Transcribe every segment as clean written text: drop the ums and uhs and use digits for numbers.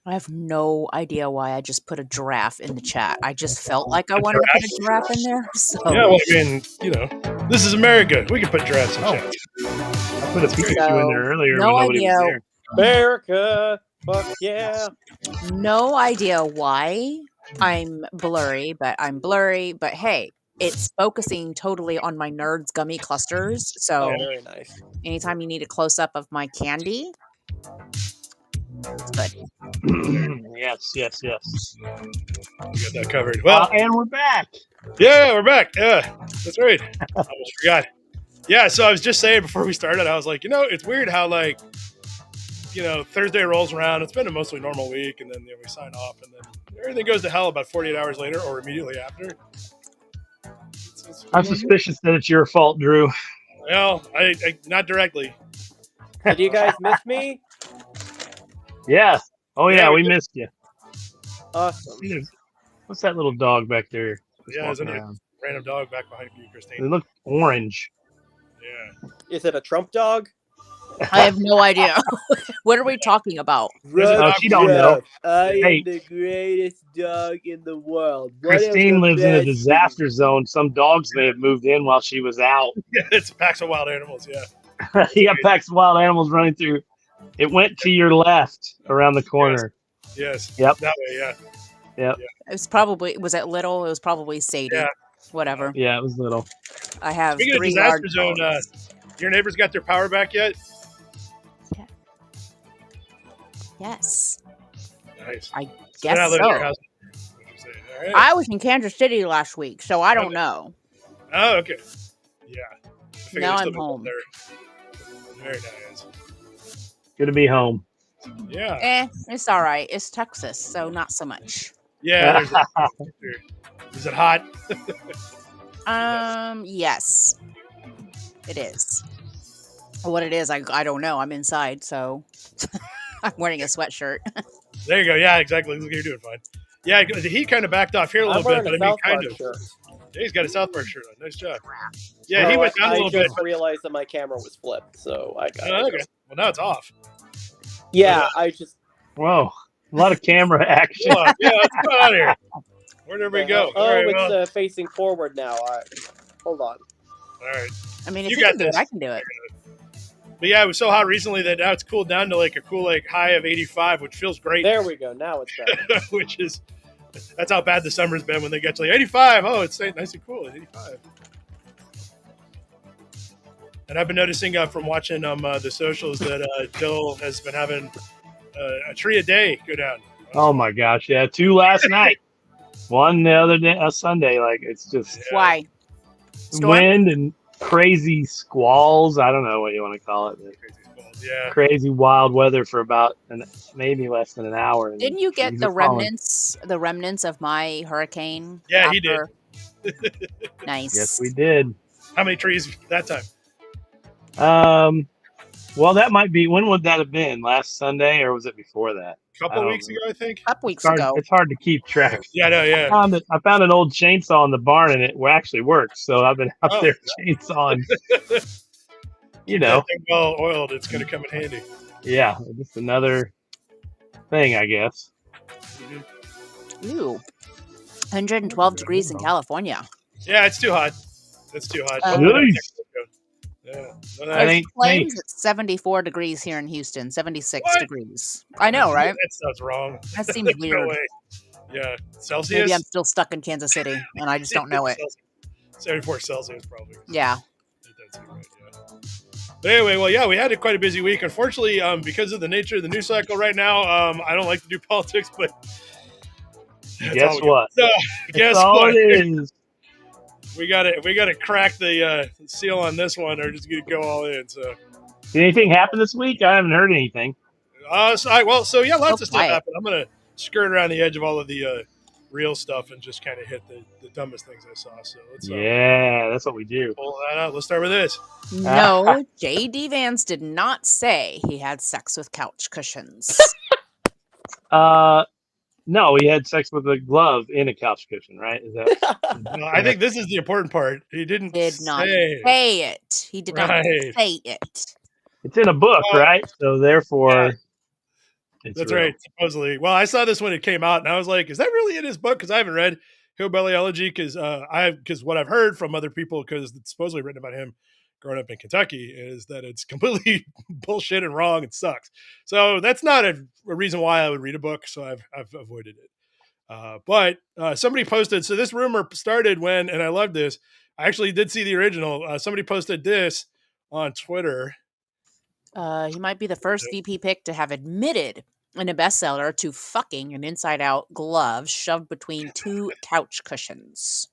I have no idea why I just put a giraffe in the chat. I just felt like I wanted to put a giraffe in there. So Yeah, well, I mean, this is America. We can put giraffes in chat. I put a Pikachu in there earlier no when nobody idea. was there. America, fuck yeah. No idea why I'm blurry, but hey, it's focusing totally on my Nerds gummy clusters. So Very nice. anytime you need a close up of my candy, it's good. Yes. We got that covered. Well, And we're back. yeah, we're back. Yeah, that's right. I almost forgot. Yeah, so I was just saying before we started, I was like, it's weird how Thursday rolls around. It's been a mostly normal week, and then we sign off, and then everything goes to hell about 48 hours later or immediately after. I'm suspicious that it's your fault, Drew. Well, I not directly. Did you guys miss me? Yeah. Oh, Yeah, yeah, we we did. missed you. Awesome. What's that little dog back there? Yeah, isn't it a random dog back behind you, They Christine? look orange. Yeah. Is it a Trump dog? I have no idea. What are we talking about? Oh, she don't know. I Hey. am the greatest dog in the world. Christine lives in a disaster zone. Some dogs may have moved in while she was out. Yeah, it's packs of wild animals, yeah. You got packs of wild animals running through. It went to your left around the corner. Yes. Yep. That way, yeah. Yep. Was it little? It was probably Sadie. Yeah. Whatever. Yeah, it was little. I have Speaking of 3 disaster large zone, dogs. your neighbors got their power back yet? Yes. Nice. I They're guess not living in your so. house. What you're saying. All right. I was in Kansas City last week, so I don't know. Oh, okay. Yeah. I figured Now they're still I'm home. there. Very nice. Good to be home. Yeah. It's all right. It's Texas, so not so much. Yeah. Is it hot? Yes. It is. What it is, I don't know. I'm inside, so I'm wearing a sweatshirt. There you go. Yeah, exactly. Looks like you're doing fine. Yeah, the heat kind of backed off here a little bit, but I mean, kind of. Shirt. Yeah, he's got a South Park shirt on. Nice job. Yeah, he went down a little bit. I just realized that my camera was flipped, so I got it. Okay. Well, now it's off. Yeah, I just... Whoa. A lot of camera action. Yeah, let's go out here. Where did we go? Oh, All right, it's facing forward now. Hold on. All right. I mean, if You you got can do this. it, I can do it. But yeah, it was so hot recently that now it's cooled down to like a cool high of 85, which feels great. There we go. Now it's better. That's how bad the summer's been when they get to 85. Oh, it's nice and cool at 85. And I've been noticing from watching the socials that Jill has been having a tree a day go down. Oh my gosh. Yeah. 2 last night. 1 the other day, Sunday. Like, it's just Why? Storm? wind and crazy squalls. I don't know what you want to call it. Crazy squalls, yeah. Crazy wild weather for about maybe less than an hour. Didn't you get the remnants of my hurricane? Yeah, he did. Nice. Yes, we did. How many trees that time? Well, that might be. When would that have been? Last Sunday, or was it before that? A couple of weeks ago, I think. A couple weeks ago. It's hard to keep track. Yeah, no, yeah. I found an old chainsaw in the barn, and it actually works. So I've been out there chainsawing. That thing well oiled, it's going to come in handy. Yeah, just another thing, I guess. Ooh, 112 degrees in California. Yeah, it's too hot. It's too hot. Nice. Yeah. It claims it's 74 degrees here in Houston, 76 degrees. I know, right? That sounds wrong. That seems weird. No way. Yeah. Celsius? Maybe I'm still stuck in Kansas City, and I just don't know it. 74 Celsius, probably. Yeah. But anyway, well, yeah, we had quite a busy week. Unfortunately, because of the nature of the news cycle right now, I don't like to do politics, but guess what? So, guess what? It is. We got to crack the seal on this one, or just gonna go all in. So, did anything happen this week? I haven't heard anything. lots of stuff happened. I'm gonna skirt around the edge of all of the real stuff and just kind of hit the dumbest things I saw. So let's that's what we do. Pull that out. Let's start with this. No, J.D. Vance did not say he had sex with couch cushions. No, he had sex with a glove in a couch cushion, right? Is that? No, I think this is the important part. He did not say it. He did not say it. It's in a book, right? So therefore, That's right. Supposedly. Well, I saw this when it came out, and I was like, "Is that really in his book?" Because I haven't read Hillbilly Elegy. Because what I've heard from other people, because it's supposedly written about him growing up in Kentucky, is that it's completely bullshit and wrong and sucks. So that's not a reason why I would read a book. So I've avoided it. But somebody posted. So this rumor started when, and I love this. I actually did see the original. Somebody posted this on Twitter. He might be the first VP pick to have admitted in a bestseller to fucking an inside-out glove shoved between two couch cushions.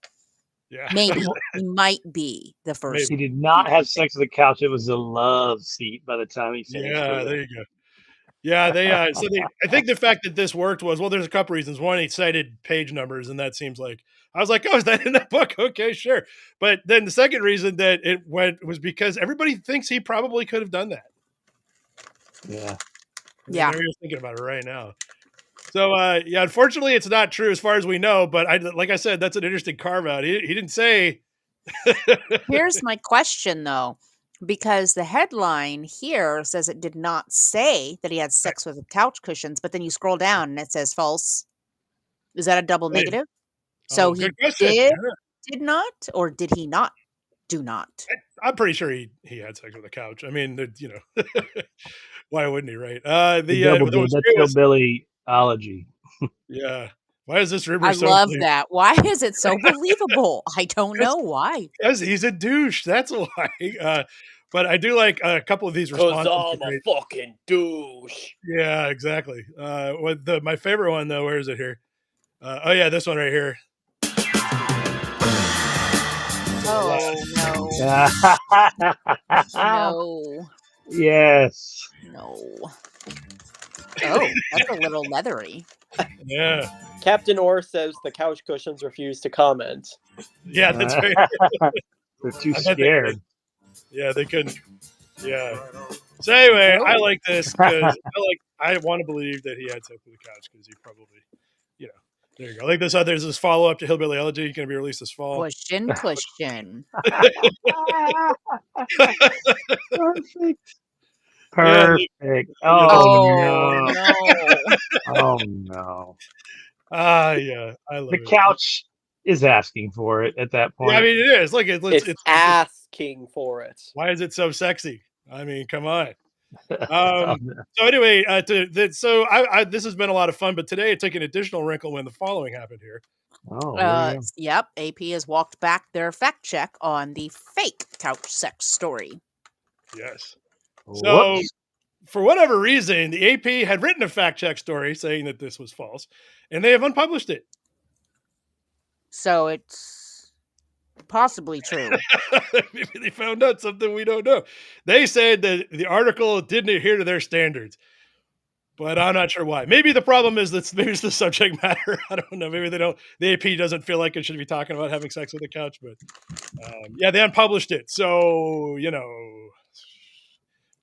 Yeah, maybe he might be the first. He did not have sex with the couch. It was a love seat by the time he finished. Yeah, there you go. Yeah, I think the fact that this worked was, well, there's a couple reasons. One, he cited page numbers, and that seems like, I was like, oh, is that in that book? Okay, sure. But then the second reason that it went was because everybody thinks he probably could have done that. Yeah. Yeah. They're just thinking about it right now. So, yeah, unfortunately, it's not true as far as we know. But like I said, that's an interesting carve out. He didn't say. Here's my question, though, because the headline here says it did not say that he had sex with couch cushions, but then you scroll down and it says false. Is that a double negative? So he did not, or did he not do not? I'm pretty sure he had sex with a couch. I mean, why wouldn't he, right? That's hillbillyology. Yeah. Why is this rumor I so love that. Why is it so believable? I don't know why. Because he's a douche. That's why. But I do like a couple of these responses. Because I'm a fucking douche. Yeah, exactly. My favorite one, though, where is it here? Oh, yeah, this one right here. Oh, no. No. Yes. No. Oh, that's a little leathery. Yeah. Captain Orr says the couch cushions refuse to comment. Yeah, that's right. They're too scared. They couldn't. Yeah. So anyway, I like this because I want to believe that he had sex with the couch because he probably, there you go. Like this there's this follow up to Hillbilly Elegy going to be released this fall. Question. Perfect. Oh, no. Oh no. Yeah, I love the it. couch is asking for it at that point. Yeah, I mean, it is. Look, it's asking for it. Why is it so sexy? I mean, come on. So anyway, this has been a lot of fun, but today it took an additional wrinkle when the following happened here. Yep. AP has walked back their fact check on the fake couch sex story. Yes. So, for whatever reason, the AP had written a fact check story saying that this was false, and they have unpublished it. So it's possibly true. Maybe they found out something we don't know. They said that the article didn't adhere to their standards, but I'm not sure why. Maybe the problem is that maybe it's the subject matter. I don't know. Maybe the AP doesn't feel like it should be talking about having sex with a couch, but they unpublished it. So,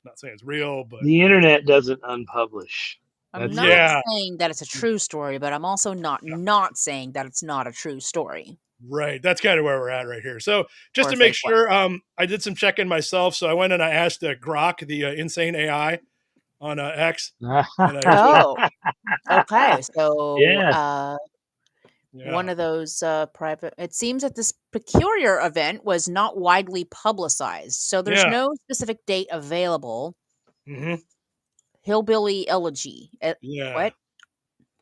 not saying it's real, but the internet doesn't unpublish. I'm not saying that it's a true story, but I'm also not saying that it's not a true story. Right. That's kind of where we're at right here. So just to make sure, I did some checking myself. So I went and I asked Grok, the insane AI on X. Okay. So one of those private, it seems that this peculiar event was not widely publicized. So there's no specific date available. Mm-hmm. Hillbilly Elegy. What?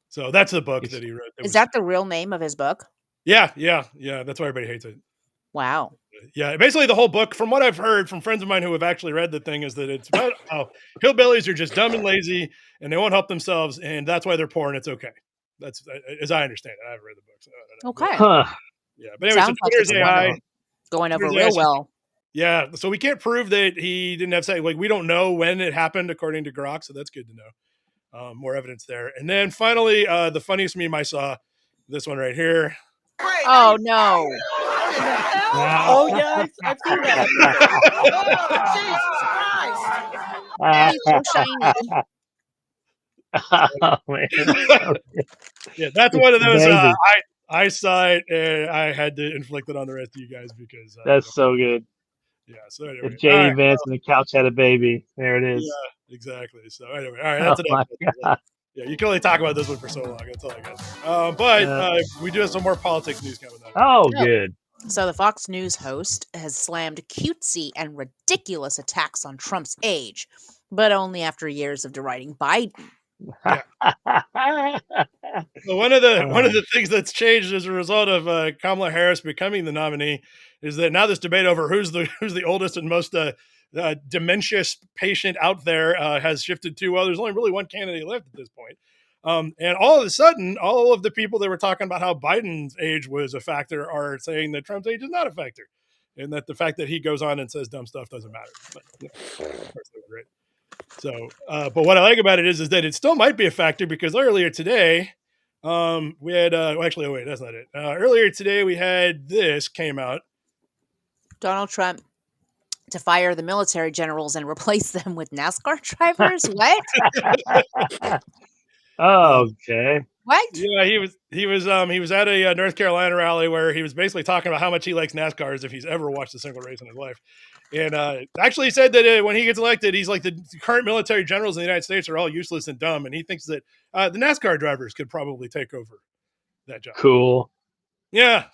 So that's the book that he wrote. Is that the real name of his book? Yeah. That's why everybody hates it. Wow. Yeah, basically the whole book, from what I've heard from friends of mine who have actually read the thing, is that it's about how hillbillies are just dumb and lazy, and they won't help themselves, and that's why they're poor, and it's okay. That's as I understand it. I haven't read the book, so I don't know. Okay. Yeah, but anyway, so Twitter's AI going over real well. Yeah, so we can't prove that he didn't have sex. Like, we don't know when it happened, according to Grok, so that's good to know. More evidence there. And then finally, the funniest meme I saw, this one right here. Oh, no. Oh, yeah, I've seen that. Oh, Jesus Christ. He's so shiny. Yeah, that's one of those. I saw it, and I had to inflict it on the rest of you guys because that's so good. Yeah. So anyway, If all right. J.D. Vance and the couch had a baby, there it is. Yeah, exactly. So anyway, all right, Oh that's enough. my god. Yeah, you can only talk about this one for so long. That's all I got. But Uh, we do have some more politics news coming up. oh, Oh. good. So the Fox News host has slammed cutesy and ridiculous attacks on Trump's age, but only after years of deriding Biden. Yeah. So one of the things that's changed as a result of Kamala Harris becoming the nominee is that now this debate over who's the oldest and most dementia patient out there has shifted to, well, there's only really one candidate left at this point. And all of a sudden, all of the people that were talking about how Biden's age was a factor are saying that Trump's age is not a factor, and that the fact that he goes on and says dumb stuff doesn't matter. But, of course they were right. So, but what I like about it is that it still might be a factor because earlier today, we had actually, oh wait, that's not it. Earlier today, we had this came out. Donald Trump to fire the military generals and replace them with NASCAR drivers. What? Okay. What? Yeah, he was at a North Carolina rally where he was basically talking about how much he likes NASCAR as if he's ever watched a single race in his life. And actually said that when he gets elected, he's like the current military generals in the United States are all useless and dumb. And he thinks that the NASCAR drivers could probably take over that job. Cool. Yeah.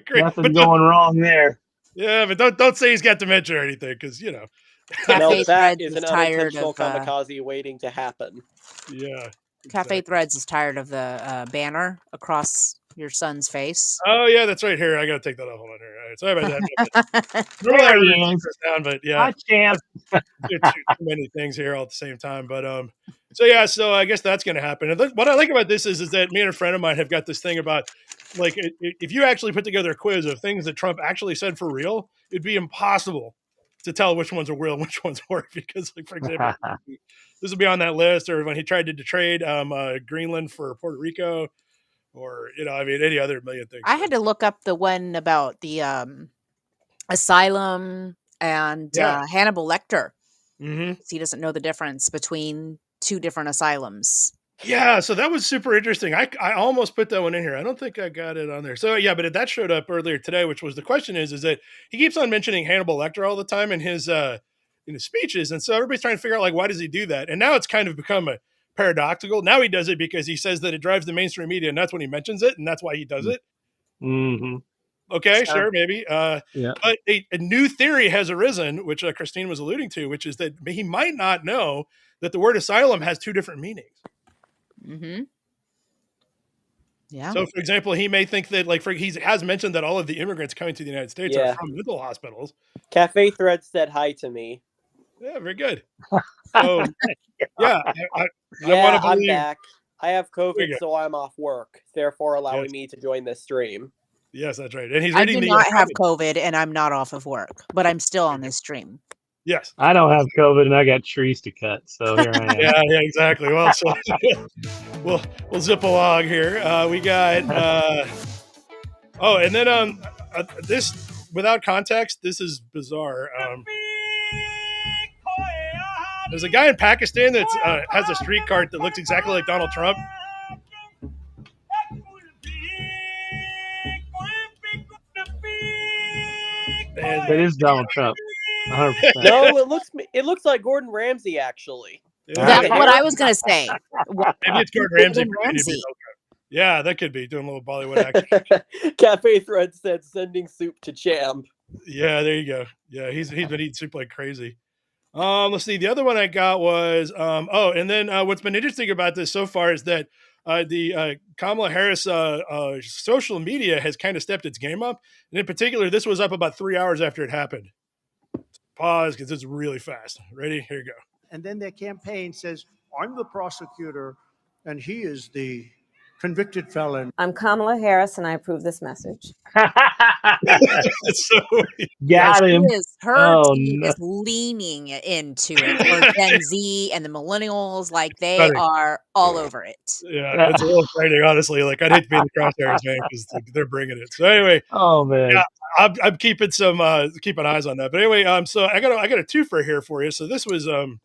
Great. Nothing going wrong there. Yeah, but don't say he's got dementia or anything because, Now Cafe that Threads is is an tired unintentional of kamikaze waiting to happen. Yeah. Cafe exactly. Threads is tired of the banner across your son's face. Oh, yeah, that's right here. I got to take that off. Hold on here. All right, sorry about that. Normally I There he would is. this down, but yeah. Hi, champ. Too many things here all at the same time. But so yeah, so I guess that's going to happen. And what I like about this is that me and a friend of mine have got this thing about like if you actually put together a quiz of things that Trump actually said for real, it'd be impossible to tell which ones are real and which ones weren't. Because, like for example, this would be on that list, or when he tried to trade Greenland for Puerto Rico, or I mean, any other million things. I had to look up the one about the asylum and Yeah. Hannibal Lecter. Mm-hmm. He doesn't know the difference between two different asylums. Yeah, so that was super interesting. I almost put that one in here. I don't think I got it on there. So yeah, but that showed up earlier today, which was the question is that he keeps on mentioning Hannibal Lecter all the time in his speeches, and so everybody's trying to figure out like why does he do that? And now it's kind of become a paradoxical. Now he does it because he says that it drives the mainstream media, and that's when he mentions it, and that's why he does it. Mm-hmm. Okay, sure, maybe. Yeah. But a new theory has arisen, which Christine was alluding to, which is that he might not know that the word asylum has two different meanings. Mm-hmm. Yeah. So, for example, he may think that, like, he has mentioned that all of the immigrants coming to the United States are from mental hospitals. Cafe Thread said hi to me. Yeah, very good. So, yeah, I Yeah, want to I'm believe. back. I have There you COVID, go. so I'm off work, therefore allowing Yes. me to join this stream. Yes, that's right. And he's I reading do the. not have COVID and I'm not off of work, but I'm still on this stream. Yes. I don't have COVID and I got trees to cut, so here I am. Yeah, exactly. Well, so we'll zip along here. We got. Oh, and then this without context, this is bizarre. There's a guy in Pakistan that has a street cart that looks exactly like Donald Trump. And That is Donald Trump. 100%. No, it looks like Gordon Ramsay actually. That's the what hair- I was gonna say. maybe it's Gordon Ramsay. Gordon Ramsay. Yeah, that could be doing a little Bollywood action. Cafe Thread said sending soup to Champ. Yeah, there you go. Yeah, he's been eating soup like crazy. Let's see. The other one I got was and then what's been interesting about this so far is that the Kamala Harris social media has kind of stepped its game up, and in particular, this was up about 3 hours after it happened. Pause because it's really fast. Ready? Here you go. And then their campaign says, "I'm the prosecutor, and he is the convicted felon." I'm Kamala Harris, and I approve this message. It's so Got him. Her Oh, team no. is leaning into it. Or Gen Z and the millennials, like they Funny. are all over it. Yeah, it's a little frightening, honestly. Like I'd hate to be in the crosshairs, man, because they're bringing it. So anyway, Oh man. Yeah. I'm keeping keeping eyes on that. But anyway, so I got a twofer here for you. So this was something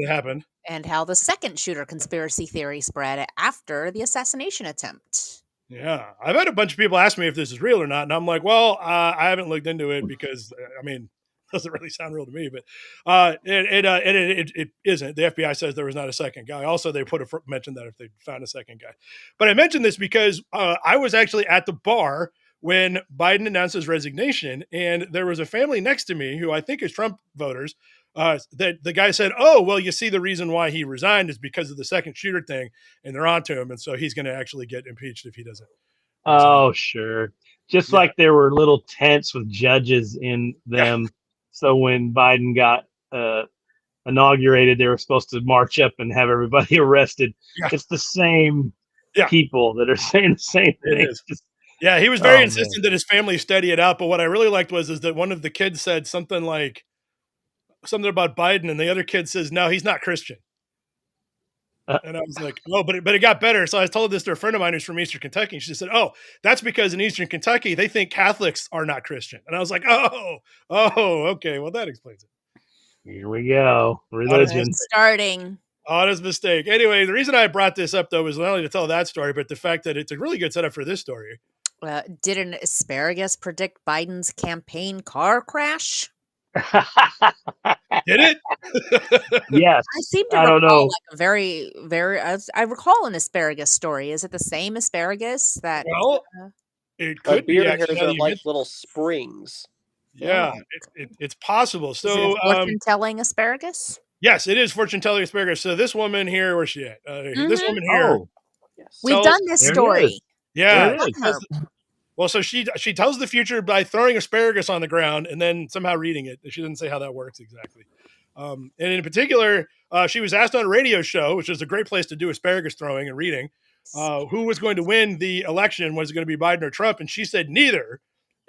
that happened. And how the second shooter conspiracy theory spread after the assassination attempt. Yeah, I've had a bunch of people ask me if this is real or not, and I'm like, well, I haven't looked into it because I mean, doesn't really sound real to me, but it isn't. The FBI says there was not a second guy. Also, they mentioned that if they found a second guy. But I mentioned this because I was actually at the bar when Biden announced his resignation, and there was a family next to me who I think is Trump voters. That the guy said, "Oh, well, you see, the reason why he resigned is because of the second shooter thing, and they're onto him, and so he's going to actually get impeached if he doesn't." Oh, sure. Just Yeah. like there were little tents with judges in them. So when Biden got inaugurated, they were supposed to march up and have everybody arrested. Yeah. It's the same Yeah. people that are saying the same thing. It is. Yeah, he was very insistent that his family study it out. But what I really liked was that one of the kids said something about Biden, and the other kid says, "No, he's not Christian." And I was like, "Oh, but it got better." So I told this to a friend of mine who's from Eastern Kentucky. And she said, "Oh, that's because in Eastern Kentucky they think Catholics are not Christian." And I was like, "Oh, okay. Well, that explains it." Here we go. Religion. It's starting. Honest mistake. Anyway, the reason I brought this up though was not only to tell that story, but the fact that it's a really good setup for this story. Did an asparagus predict Biden's campaign car crash? Did it? Yes. I seem to I don't recall know. like a very, very. I recall an asparagus story. Is it the same asparagus that? Well, it My could be beard actually. hairs Now that are you like mention- little springs. Yeah, it's possible. Is it So, a fortune-telling asparagus? yes, it is fortune telling asparagus. So this woman here, where's she at? This woman here. Oh, Yes. We've tells- done this There it story. is. Yeah. There it she tells- Well, so she tells the future by throwing asparagus on the ground and then somehow reading it. She doesn't say how that works exactly. And in particular, she was asked on a radio show, which is a great place to do asparagus throwing and reading, who was going to win the election. Was it going to be Biden or Trump? And she said neither.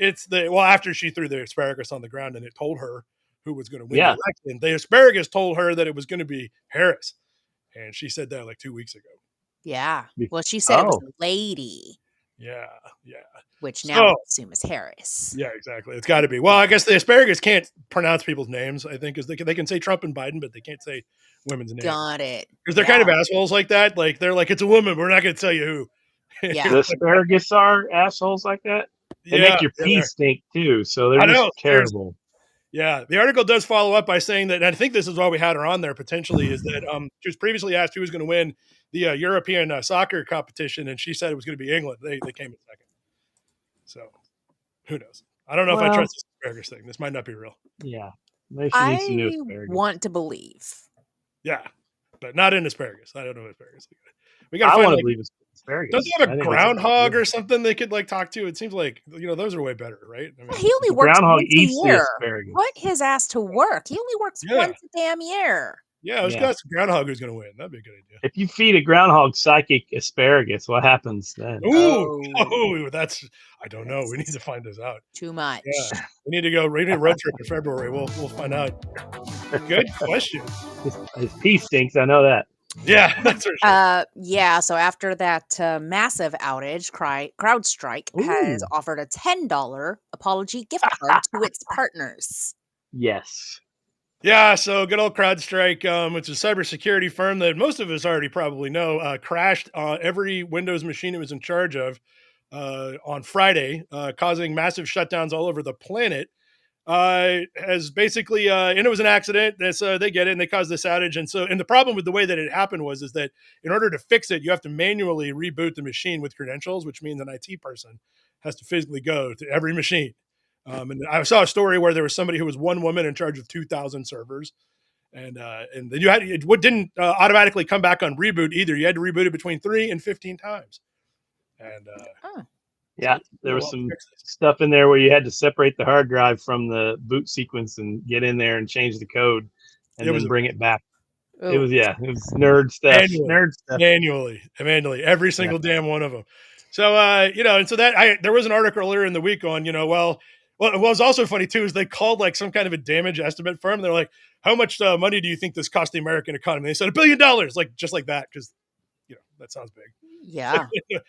After she threw the asparagus on the ground and it told her who was going to win the election, the asparagus told her that it was going to be Harris. And she said that like 2 weeks ago. Yeah. Well, she said it was Oh. a lady, Yeah. which now I assume is Harris. Yeah, exactly. It's got to be. Well, I guess the asparagus can't pronounce people's names, I think, because they can say Trump and Biden, but they can't say women's names. Got it. Because they're kind of assholes like that. Like, they're like, it's a woman. We're not going to tell you who. Yeah. The asparagus are assholes like that. They make your pee stink too, so they're just terrible. Yeah, the article does follow up by saying that, and I think this is why we had her on there potentially, is that she was previously asked who was going to win the European soccer competition, and she said it was going to be England. They came in second. So, who knows? I don't know if I trust this asparagus thing. This might not be real. Yeah, they should need some new I asparagus. want to believe. Yeah, but not in asparagus. I don't know asparagus. We I got to want find. to believe it's asparagus. Does he have I a think groundhog or something they could like talk to? It seems like those are way better, right? I mean, He only works groundhog once eats a the year. asparagus. Put his ass to work. He only works once a damn year. yeah, let's got some groundhog who's going to win. That'd be a good idea. If you feed a groundhog psychic asparagus, what happens then? Ooh, that's I don't know. We need to find this out. Too much. Yeah, we need to go. We need a road trip in February. We'll find out. Good question. His pee stinks. I know that. Yeah, that's for sure. Yeah. So after that massive outage, CrowdStrike has offered a $10 apology gift card to its partners. Yes. Yeah, so good old CrowdStrike, which is a cybersecurity firm that most of us already probably know, crashed every Windows machine it was in charge of on Friday, causing massive shutdowns all over the planet. As basically, and it was an accident. They get it, and they caused this outage. And the problem with the way that it happened is that in order to fix it, you have to manually reboot the machine with credentials, which means an IT person has to physically go to every machine. And I saw a story where there was somebody who was one woman in charge of 2,000 servers, and then it didn't automatically come back on reboot either. You had to reboot it between 3 and 15 times. And yeah, there was some stuff in there where you had to separate the hard drive from the boot sequence and get in there and change the code and then bring it back. It was nerd stuff. Manually, every single damn one of them. So and so that there was an article earlier in the week on what was also funny too is they called like some kind of a damage estimate firm. They're like, how much money do you think this cost the American economy? They said $1 billion, like just like that, because that sounds big. Yeah.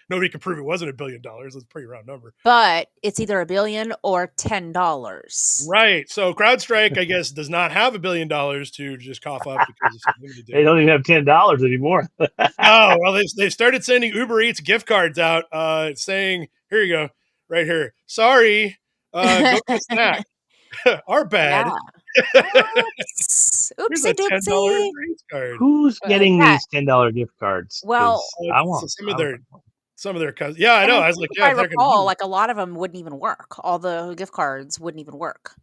Nobody can prove it wasn't $1 billion. It's a pretty round number. But it's either $1 billion or $10. Right. So CrowdStrike, I guess, does not have $1 billion to just cough up because of something they don't even have $10 anymore. Oh, well, they started sending Uber Eats gift cards out saying, here you go, right here. Sorry, go get a snack. Our bad. Yeah. Here's Oopsie a $10 Uber doopsie. Eats card. Who's getting Yeah. these $10 gift cards? Well, 'Cause I So want some of their cousins. Yeah, I and know. I I was think like, if yeah, I if they're gonna recall, do, like a lot of them wouldn't even work. All the gift cards wouldn't even work,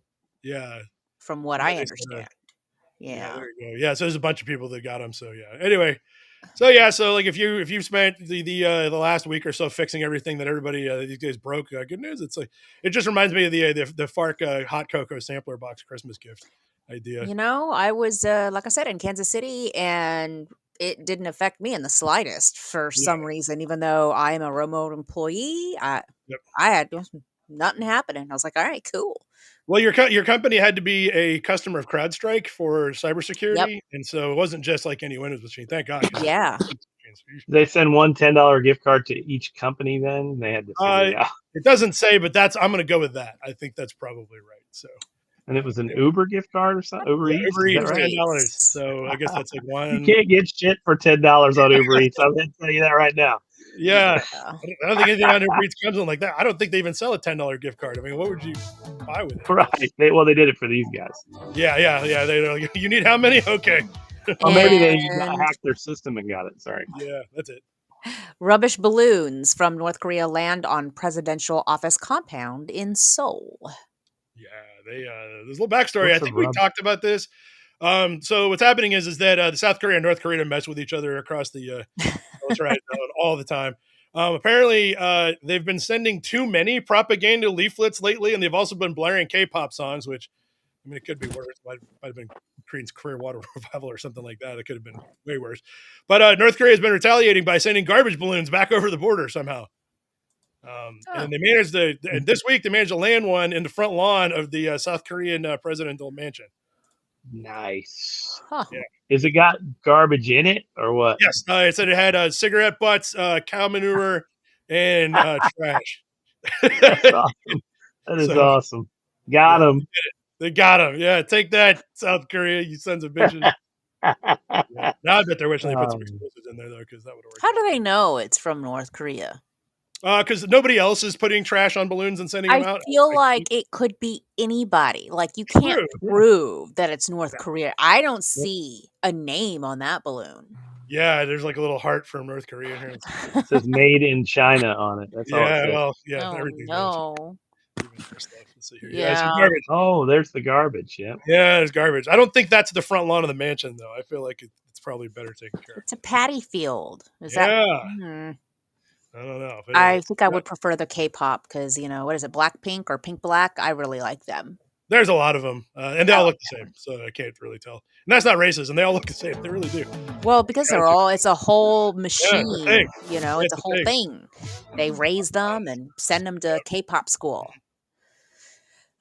yeah. from what Yeah, I they said understand. yeah, Yeah. there you go. Yeah, so there's a bunch of people that got them. So yeah. Anyway, so yeah, so like if you've spent the last week or so fixing everything that everybody these days broke, good news. It's like it just reminds me of the Fark hot cocoa sampler box Christmas gift idea. You know, I was like I said in Kansas City, and it didn't affect me in the slightest for Yeah. some reason. Even though I am a remote employee, Yep. I had nothing happening. I was like, all right, cool. Well, your company had to be a customer of CrowdStrike for Yep. cybersecurity, and so it wasn't just like any Windows machine. Thank God. 'Cause Yeah. they send one $10 gift card to each company. Then they had to figure it out. It doesn't say, but I'm going to go with that. I think that's probably right. So, And it was an Uber gift card or something. Uber yeah, Eats, Uber is that Eats right? $10. So I guess that's like You one. can't get shit for $10 on Uber Eats. I'm going to tell you that right now. Yeah, Yeah. I don't think anything on Uber Eats comes in like that. I don't think they even sell a $10 gift card. I mean, what would you buy with it? Right. They did it for these guys. Yeah. They're like, you need how many? Okay. Or maybe they And hacked their system and got it. Sorry. Yeah, that's it. rubbish balloons from North Korea land on presidential office compound in Seoul. Yeah, there's a little backstory. What's I the think we rub? talked about this. So what's happening is that the South Korea and North Korea mess with each other across the militarized zone all the time. Apparently, they've been sending too many propaganda leaflets lately, and they've also been blaring K-pop songs, which I mean, it could be worse. Might have been Korean's career water revival or something like that. It could have been way worse. But North Korea has been retaliating by sending garbage balloons back over the border somehow. And they managed to, and this week they managed to land one in the front lawn of the South Korean presidential mansion. Nice. Huh. Yeah. Is it got garbage in it or what? Yes, it said it had cigarette butts, cow manure, and trash. That's awesome. That is awesome. Got him. They got him. Yeah, take that, South Korea, you sons of bitches. Yeah. Now I bet they're wishing they put some explosives in there though, because that would work. How do they know it's from North Korea? Because nobody else is putting trash on balloons and sending them out. I feel like it could be anybody. Like you can't prove that it's North Korea. I don't see a name on that balloon. Yeah, there's like a little heart from North Korea here. It says "Made in China" on it. That's all it says. Well, yeah, Oh, everything. no. Let's see here. Yeah. Some garbage. Oh, there's the garbage. Yeah. Yeah, there's garbage. I don't think that's the front lawn of the mansion, though. I feel like it's probably better taken care of. It's a paddy field. Is Yeah. that? I don't know. I think I would prefer the K-pop because, you know, what is it, Blackpink or Pink Black? I really like them. There's a lot of them, and they all look the same, so I can't really tell. And that's not racist, and they all look the same. They really do. Well, because they're all, it's a whole machine, thing. you know, it's a whole thing. They raise them and send them to K-pop school.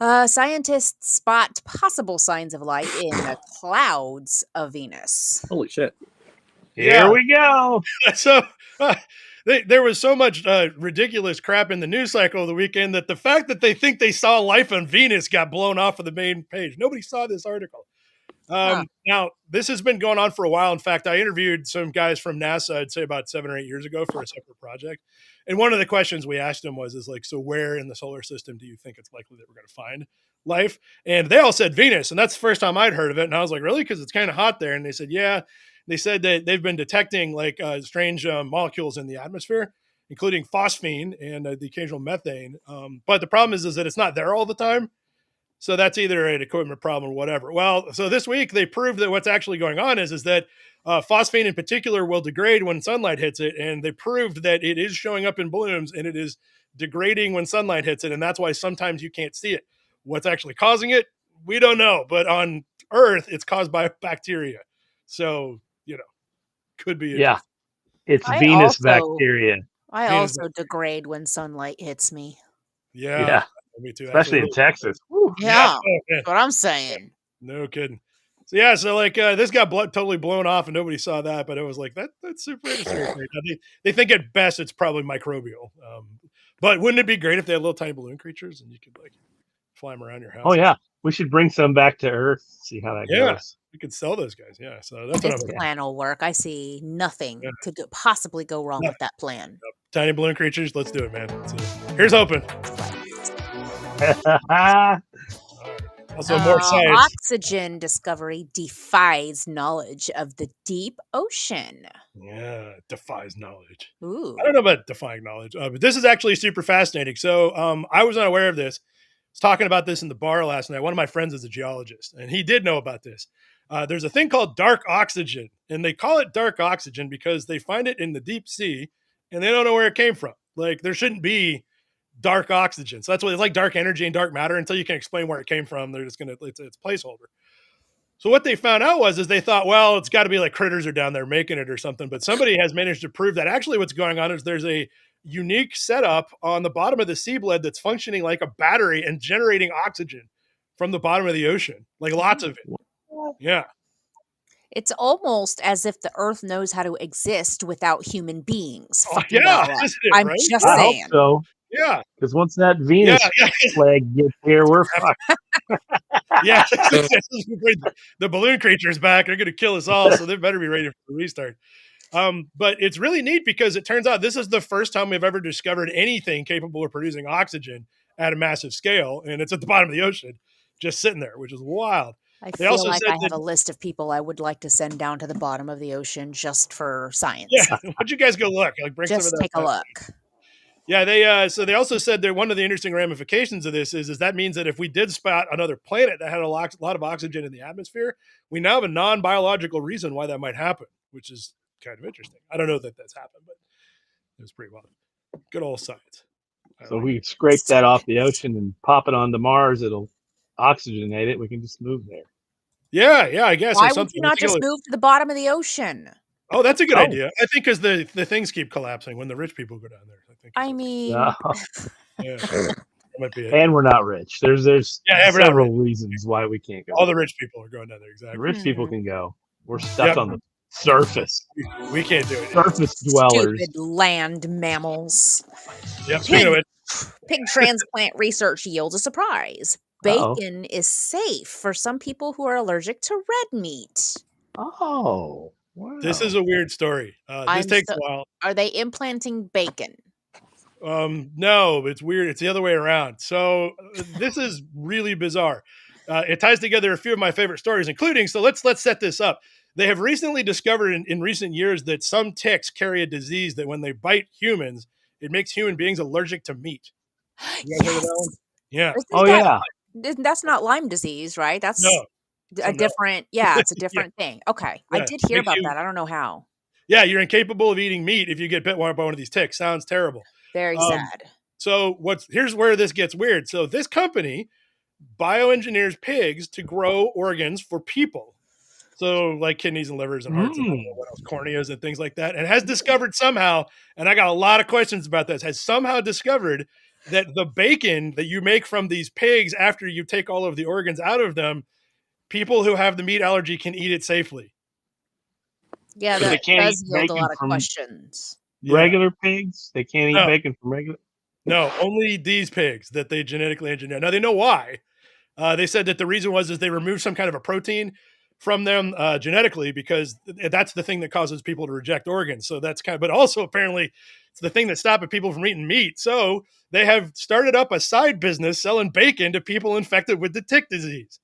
Scientists spot possible signs of life in the clouds of Venus. Holy shit. Here we go. So there was so much ridiculous crap in the news cycle of the weekend that the fact that they think they saw life on Venus got blown off of the main page. Nobody saw this article. Now, this has been going on for a while. In fact, I interviewed some guys from NASA, I'd say about 7 or 8 years ago for a separate project. And one of the questions we asked them was, so where in the solar system do you think it's likely that we're going to find life? And they all said Venus. And that's the first time I'd heard of it. And I was like, really? Because it's kind of hot there. And they said, yeah. They said that they've been detecting like strange molecules in the atmosphere, including phosphine and the occasional methane. But the problem is that it's not there all the time. So that's either an equipment problem or whatever. Well, so this week they proved that what's actually going on is that phosphine in particular will degrade when sunlight hits it. And they proved that it is showing up in blooms and it is degrading when sunlight hits it. And that's why sometimes you can't see it. What's actually causing it? We don't know. But on Earth, it's caused by bacteria. So, could be. Yeah. It's Venus bacteria. I also degrade when sunlight hits me. Yeah. Me too. Especially in Texas. Woo. Yeah. That's what I'm saying. No kidding. So yeah, so like this got totally blown off and nobody saw that, but it was like that's super interesting. They think at best it's probably microbial. But wouldn't it be great if they had little tiny balloon creatures and you could like fly them around your house? Oh yeah, we should bring some back to Earth. See how that goes. We could sell those guys. Yeah, so that's this plan will work. I see nothing could possibly go wrong with that plan. Tiny balloon creatures. Let's do it, man. So, here's hoping. Also, more science. Oxygen discovery defies knowledge of the deep ocean. Yeah, it defies knowledge. Ooh. I don't know about defying knowledge, but this is actually super fascinating. So I was unaware of this. I was talking about this in the bar last night. One of my friends is a geologist, and he did know about this. There's a thing called dark oxygen, and they call it dark oxygen because they find it in the deep sea, and they don't know where it came from. Like, there shouldn't be dark oxygen. So that's what it's like, dark energy and dark matter. Until you can explain where it came from, they're just going to, it's placeholder. So what they found out was they thought, well, it's got to be like critters are down there making it or something. But somebody has managed to prove that actually what's going on is there's a unique setup on the bottom of the seabed that's functioning like a battery and generating oxygen from the bottom of the ocean, like lots of it. Yeah. It's almost as if the Earth knows how to exist without human beings. Oh, yeah, isn't it, I'm right? just I hope saying. so. Yeah. Because once that Venus flag gets here, we're fucked. Yeah. The balloon creature's back. They're going to kill us all. So they better be ready for the restart. But it's really neat because it turns out this is the first time we've ever discovered anything capable of producing oxygen at a massive scale. And it's at the bottom of the ocean, just sitting there, which is wild. I They feel also like said I have that, a list of people I would like to send down to the bottom of the ocean just for science. yeah, why don't you guys go look? Like, bring some Just of that take a back. look. Yeah, they so they also said that one of the interesting ramifications of this is that means that if we did spot another planet that had a lot of oxygen in the atmosphere, we now have a non-biological reason why that might happen, which is kind of interesting. I don't know that that's happened, but it was pretty wild. Good old science. So we scrape that off the ocean and pop it onto Mars. It'll oxygenate it. We can just move there. Yeah, I guess. Why Or would something. you not just move to the bottom of the ocean? Oh, that's a good idea. I think because the things keep collapsing when the rich people go down there. I mean, yeah, that might be it. And we're not rich. There's we're not several rich. reasons why we can't go. All the rich people are going down there. Exactly. The rich people can go. We're stuck on the surface. We can't do it. Surface dwellers. Stupid land mammals. Yep. Speaking of it, pig transplant research yields a surprise. Bacon is safe for some people who are allergic to red meat. Oh, wow. This is a weird story. This takes a while. Are they implanting bacon? No, it's weird. It's the other way around. So this is really bizarre. It ties together a few of my favorite stories, including, so let's set this up. They have recently discovered in recent years that some ticks carry a disease that when they bite humans, it makes human beings allergic to meat. You guys heard of that one? Yeah. That's not Lyme disease, right? That's a different, it's a different thing. Okay. I did hear about that. I don't know how. Yeah, you're incapable of eating meat if you get bit by one of these ticks. Sounds terrible. Very sad. So here's where this gets weird. So this company bioengineers pigs to grow organs for people. So like kidneys and livers and hearts and what else, corneas and things like that. And has discovered somehow, and I got a lot of questions about this, has somehow discovered that the bacon that you make from these pigs after you take all of the organs out of them, people who have the meat allergy can eat it safely. Yeah, that does yield a lot of questions. Regular pigs? They can't eat bacon from regular? No, only these pigs that they genetically engineer. Now, they know why. They said that the reason was they removed some kind of a protein from them genetically because that's the thing that causes people to reject organs. So that's but also apparently it's the thing that's stopping people from eating meat. So they have started up a side business selling bacon to people infected with the tick disease.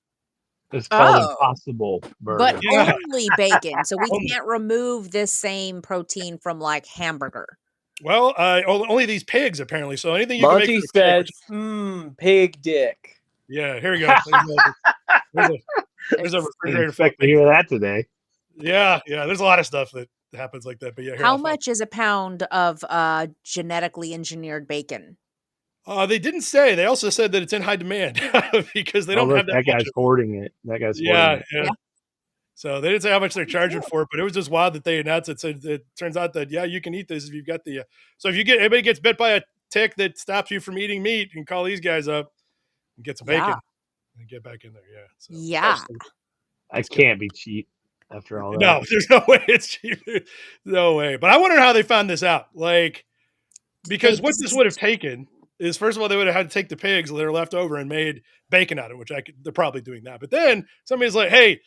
It's called Impossible Burger. But only bacon. So we can't remove this same protein from like hamburger. Well, only these pigs apparently. So anything you Monty can make said, pig dick. Yeah, here we go. There's a refrigerator. Expect to hear that today. Yeah. There's a lot of stuff that happens like that. But yeah, how much is a pound of genetically engineered bacon? They didn't say. They also said that it's in high demand because they don't have that. That guy's hoarding it. That guy's hoarding it. Yeah. So they didn't say how much they're charging for it, but it was just wild that they announced it. So it turns out that you can eat this if you've got the. So if anybody gets bit by a tick that stops you from eating meat, you can call these guys up and get some bacon and get back in there. Yeah. So, I can't be cheap after all that. No, there's no way it's cheap. No way. But I wonder how they found this out. Like, because what this would have taken is, first of all, they would have had to take the pigs that are left over and made bacon out of it, which they're probably doing that. But then somebody's like, hey,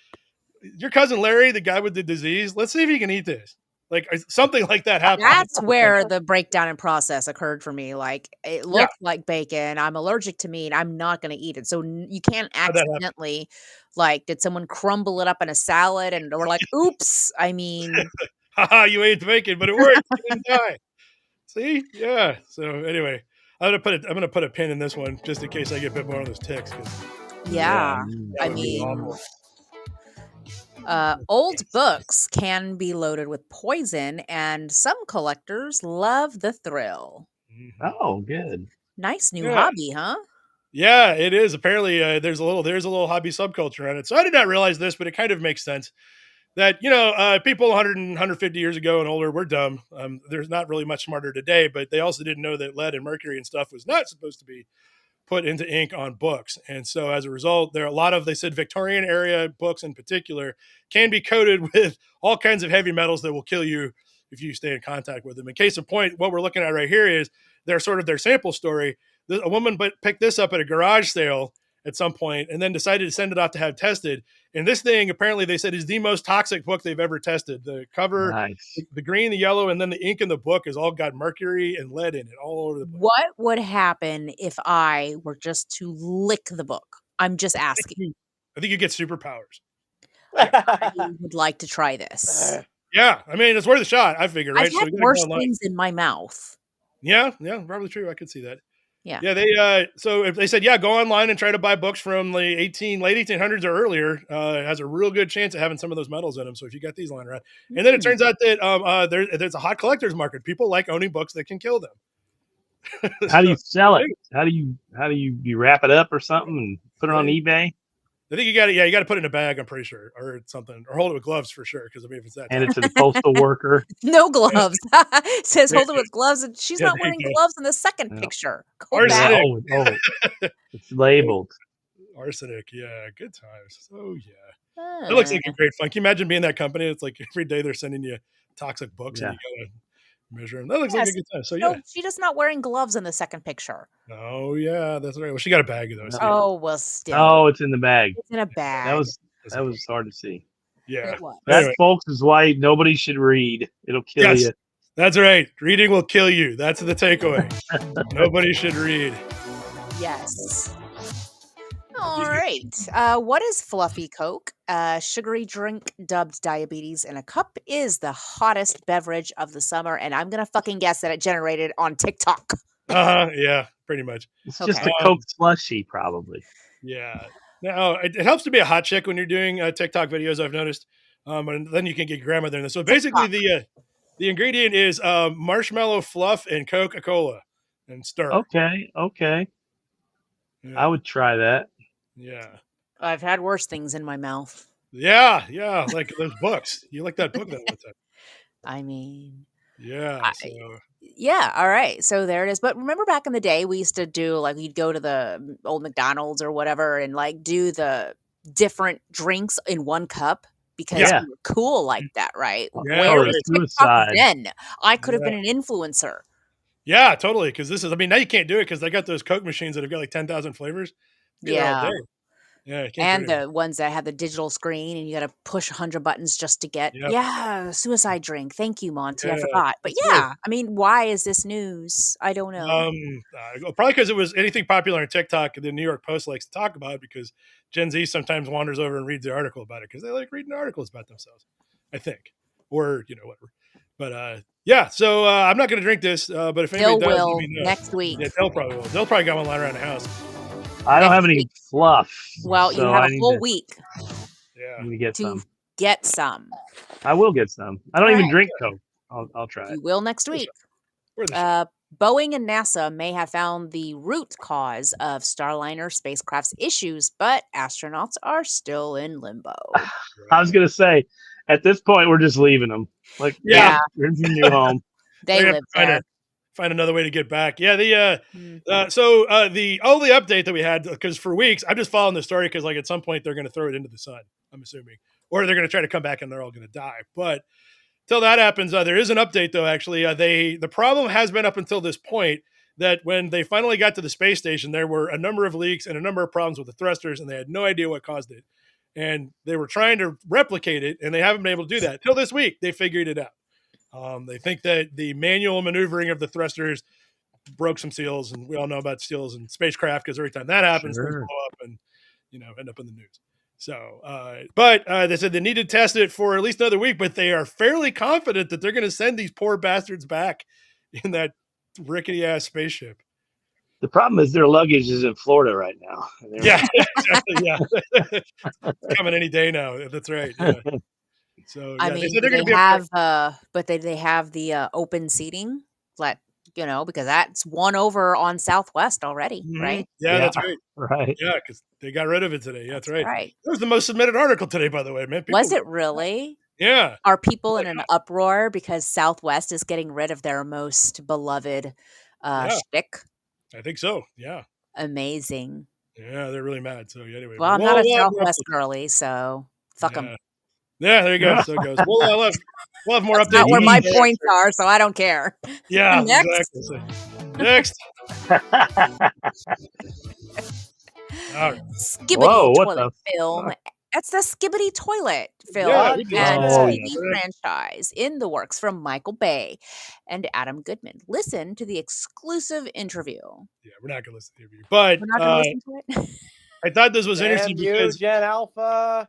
your cousin Larry, the guy with the disease, let's see if he can eat this. Like something like that happened. That's where the breakdown in process occurred for me. Like, it Yeah. looked like bacon. I'm allergic to meat. I'm not going to eat it. So you can't How'd that happen? accidentally, like, did someone crumble it up in a salad and we're like, oops. I mean, Haha, you ate the bacon, but it worked. You didn't die. See? Yeah. So anyway, I'm gonna put a pin in this one just in case I get a bit more on those ticks. yeah. That I would be mean, awful. old books can be loaded with poison, and some collectors love the thrill. Mhm. Oh, good. Nice new Yeah. hobby, huh? Yeah, it is. Apparently, there's a little hobby subculture on it. So I did not realize this, but it kind of makes sense that people 100 and 150 years ago and older were dumb. There's not really much smarter today, but they also didn't know that lead and mercury and stuff was not supposed to be put into ink on books. And so as a result, there are a lot of, they said Victorian era books in particular can be coated with all kinds of heavy metals that will kill you if you stay in contact with them. In case of point, what we're looking at right here is their sort of their sample story. A woman picked this up at a garage sale at some point and then decided to send it off to have tested. And this thing, apparently they said, is the most toxic book they've ever tested. The cover, Nice. the green, the yellow, and then the ink in the book has all got mercury and lead in it all over the place. What would happen if I were just to lick the book? I'm just asking. I think you get superpowers. I would like to try this. Yeah, I mean, it's worth a shot, I figure, right? I've had you gotta go worse online. things in my mouth. Yeah, probably true. I could see that. Yeah. Yeah, they so if they said, yeah, go online and try to buy books from the late 1800s or earlier, it has a real good chance of having some of those metals in them. So if you got these lying around, and then it turns out that there's a hot collector's market. People like owning books that can kill them. How do you sell it? How do you wrap it up or something and put it on eBay? I think you got to put it in a bag. I'm pretty sure, or something, or hold it with gloves for sure. Because I mean, if it's that, Hand it to the postal worker. No gloves. Says hold it with gloves, and she's Yeah, not there you wearing go. gloves in the second Yeah. picture. Go Arsenic. back. It's labeled. Arsenic. Yeah, good times. Oh yeah. It looks like a great fun. Can you imagine being that company? It's like every day they're sending you toxic books and you gotta measure them. That looks like a good time. So yeah. No, she just not wearing gloves in the second picture. Oh yeah, that's right. Well, she got a bag though. So Oh well, still. Oh, it's in the bag. It's in a bag. That was hard to see. Yeah. It was. That, Anyway. folks, is why nobody should read. It'll kill you. That's right. Reading will kill you. That's the takeaway. Nobody should read. Yes. All right. What is Fluffy Coke? A sugary drink dubbed diabetes in a cup is the hottest beverage of the summer, and I'm gonna fucking guess that it generated on TikTok. Yeah, pretty much. It's just a Coke slushy, probably. Yeah. Now it helps to be a hot chick when you're doing TikTok videos. I've noticed, and then you can get grandmother in this. So basically, the ingredient is marshmallow fluff and Coca-Cola and stir. Okay. Yeah. I would try that. Yeah. I've had worse things in my mouth. Yeah, like those books. You like that book that one time. I mean, yeah. Yeah, all right. So there it is. But remember back in the day, we used to do like we'd go to the old McDonald's or whatever and like do the different drinks in one cup because we were cool like that, right? Yeah, Where was TikTok then? I could have been an influencer. Yeah, totally. Because now you can't do it because they got those Coke machines that have got like 10,000 flavors. Yeah. Yeah, and the ones that have the digital screen and you got to push 100 buttons just to get, suicide drink. Thank you, Monty. I forgot. But I mean, why is this news? I don't know. Probably because it was anything popular on TikTok the New York Post likes to talk about because Gen Z sometimes wanders over and reads the article about it because they like reading articles about themselves, I think. Or, whatever. But, so I'm not going to drink this, but if anybody does, let me know. Next week. Yeah, they'll probably will. They'll probably got one lying around the house. I don't have any fluff. Well, you have a whole week I need to get some. Get some. I will get some. I don't even drink Coke. I'll try it. You will next week. Boeing and NASA may have found the root cause of Starliner spacecraft's issues, but astronauts are still in limbo. I was going to say, at this point, we're just leaving them. Like, here's your new home. They live there. Find another way to get back. Yeah, the only update that we had, because for weeks I'm just following the story because like at some point they're going to throw it into the sun, I'm assuming, or they're going to try to come back and they're all going to die. But till that happens, there is an update though. Actually, the problem has been up until this point that when they finally got to the space station, there were a number of leaks and a number of problems with the thrusters, and they had no idea what caused it. And they were trying to replicate it, and they haven't been able to do that till this week. They figured it out. They think that the manual maneuvering of the thrusters broke some seals, and we all know about seals and spacecraft because every time that happens, things blow up and end up in the news. So, but they said they need to test it for at least another week, but they are fairly confident that they're going to send these poor bastards back in that rickety ass spaceship. The problem is their luggage is in Florida right now. Yeah, exactly. Yeah, it's coming any day now. That's right. Yeah. So I yeah, they mean, said they're do going they to be have, but they have the open seating, like, because that's one over on Southwest already, right? Yeah, that's right. Right. Yeah, because they got rid of it today. Yeah, that's right. Right. That was the most submitted article today, by the way, man. Was it really? Yeah. Are people in an uproar because Southwest is getting rid of their most beloved shtick? I think so. Yeah. Amazing. Yeah, they're really mad. So anyway, Well, I'm not a Southwest girly, so fuck them. Yeah, there you go. So it goes. We'll have more updates. Not where my points are, so I don't care. Yeah, Next. exactly. So, next. All right. Skibbity Toilet film. That's the Skibbity Toilet film and TV franchise in the works from Michael Bay and Adam Goodman. Listen to the exclusive interview. Yeah, we're not going to listen to the interview, but we're not going to listen to it. I thought this was interesting because Gen Alpha.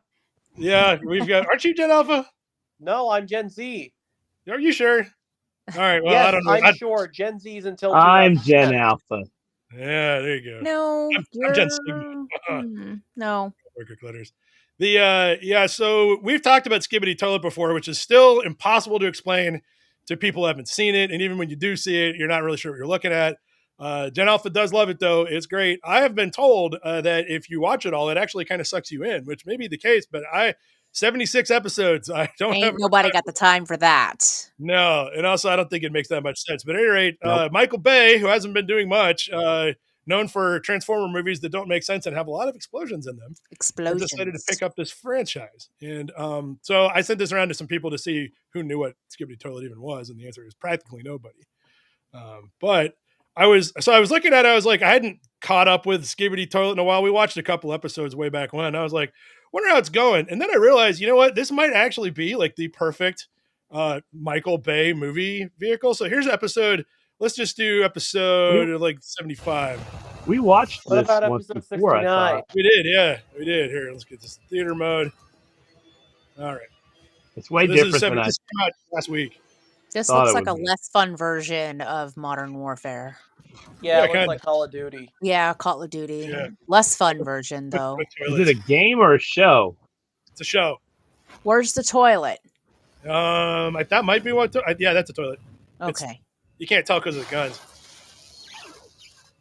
Yeah, we've got. Aren't you Gen Alpha? No, I'm Gen Z. Are you sure? All right. Well, yes, I don't know. I'm sure. Gen Z's until I'm Gen Alpha. Yeah, there you go. No, I'm Gen Sigma. No. Letters. So we've talked about Skibbity Toilet before, which is still impossible to explain to people who haven't seen it, and even when you do see it, you're not really sure what you're looking at. Gen Alpha does love it though; it's great. I have been told that if you watch it all, it actually kind of sucks you in, which may be the case. But 76 episodes. I don't have nobody got the time for that. No, and also I don't think it makes that much sense. But at any rate, Michael Bay, who hasn't been doing much, known for Transformer movies that don't make sense and have a lot of explosions in them, decided to pick up this franchise. And so I sent this around to some people to see who knew what Skibbity Toilet even was, and the answer is practically nobody. But I was looking at it, I was like, I hadn't caught up with Skibbity Toilet in a while. We watched a couple episodes way back when. I was like, wonder how it's going. And then I realized, you know what? This might actually be like the perfect Michael Bay movie vehicle. So here's episode. Let's just do episode 75. We watched what this about once episode before, 69? I thought. We did, yeah. We did. Here, let's get this theater mode. All right. It's way different than this came out last week. This looks like a less fun version of Modern Warfare. Yeah, it looks like Call of Duty. Yeah, Call of Duty. Yeah. Less fun version, though. Is it a game or a show? It's a show. Where's the toilet? That might be one. Yeah, that's a toilet. Okay. You can't tell because of the guns.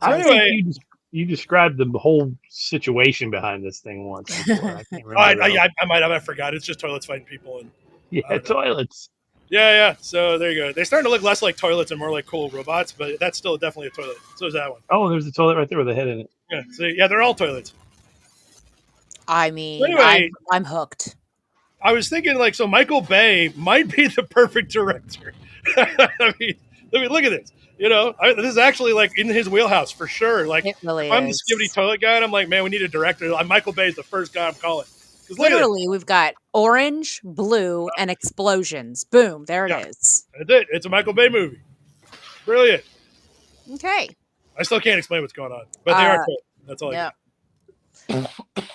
So anyway, think you described the whole situation behind this thing once before. I can't remember. I might have. I forgot. It's just toilets fighting people. And toilets. Yeah. So there you go. They're starting to look less like toilets and more like cool robots, but that's still definitely a toilet. So is that one. Oh, there's a toilet right there with a head in it. Yeah. So yeah, they're all toilets. I mean, anyway, I'm hooked. I was thinking, so Michael Bay might be the perfect director. I mean, look at this. This is actually in his wheelhouse for sure. It really if I'm the Skibbity Toilet guy, and I'm like, man, we need a director. Michael Bay is the first guy I'm calling. Literally, we've got orange, blue, and explosions. Boom, there it is. That's it. It's a Michael Bay movie. Brilliant. Okay. I still can't explain what's going on, but they are cool. That's all I got.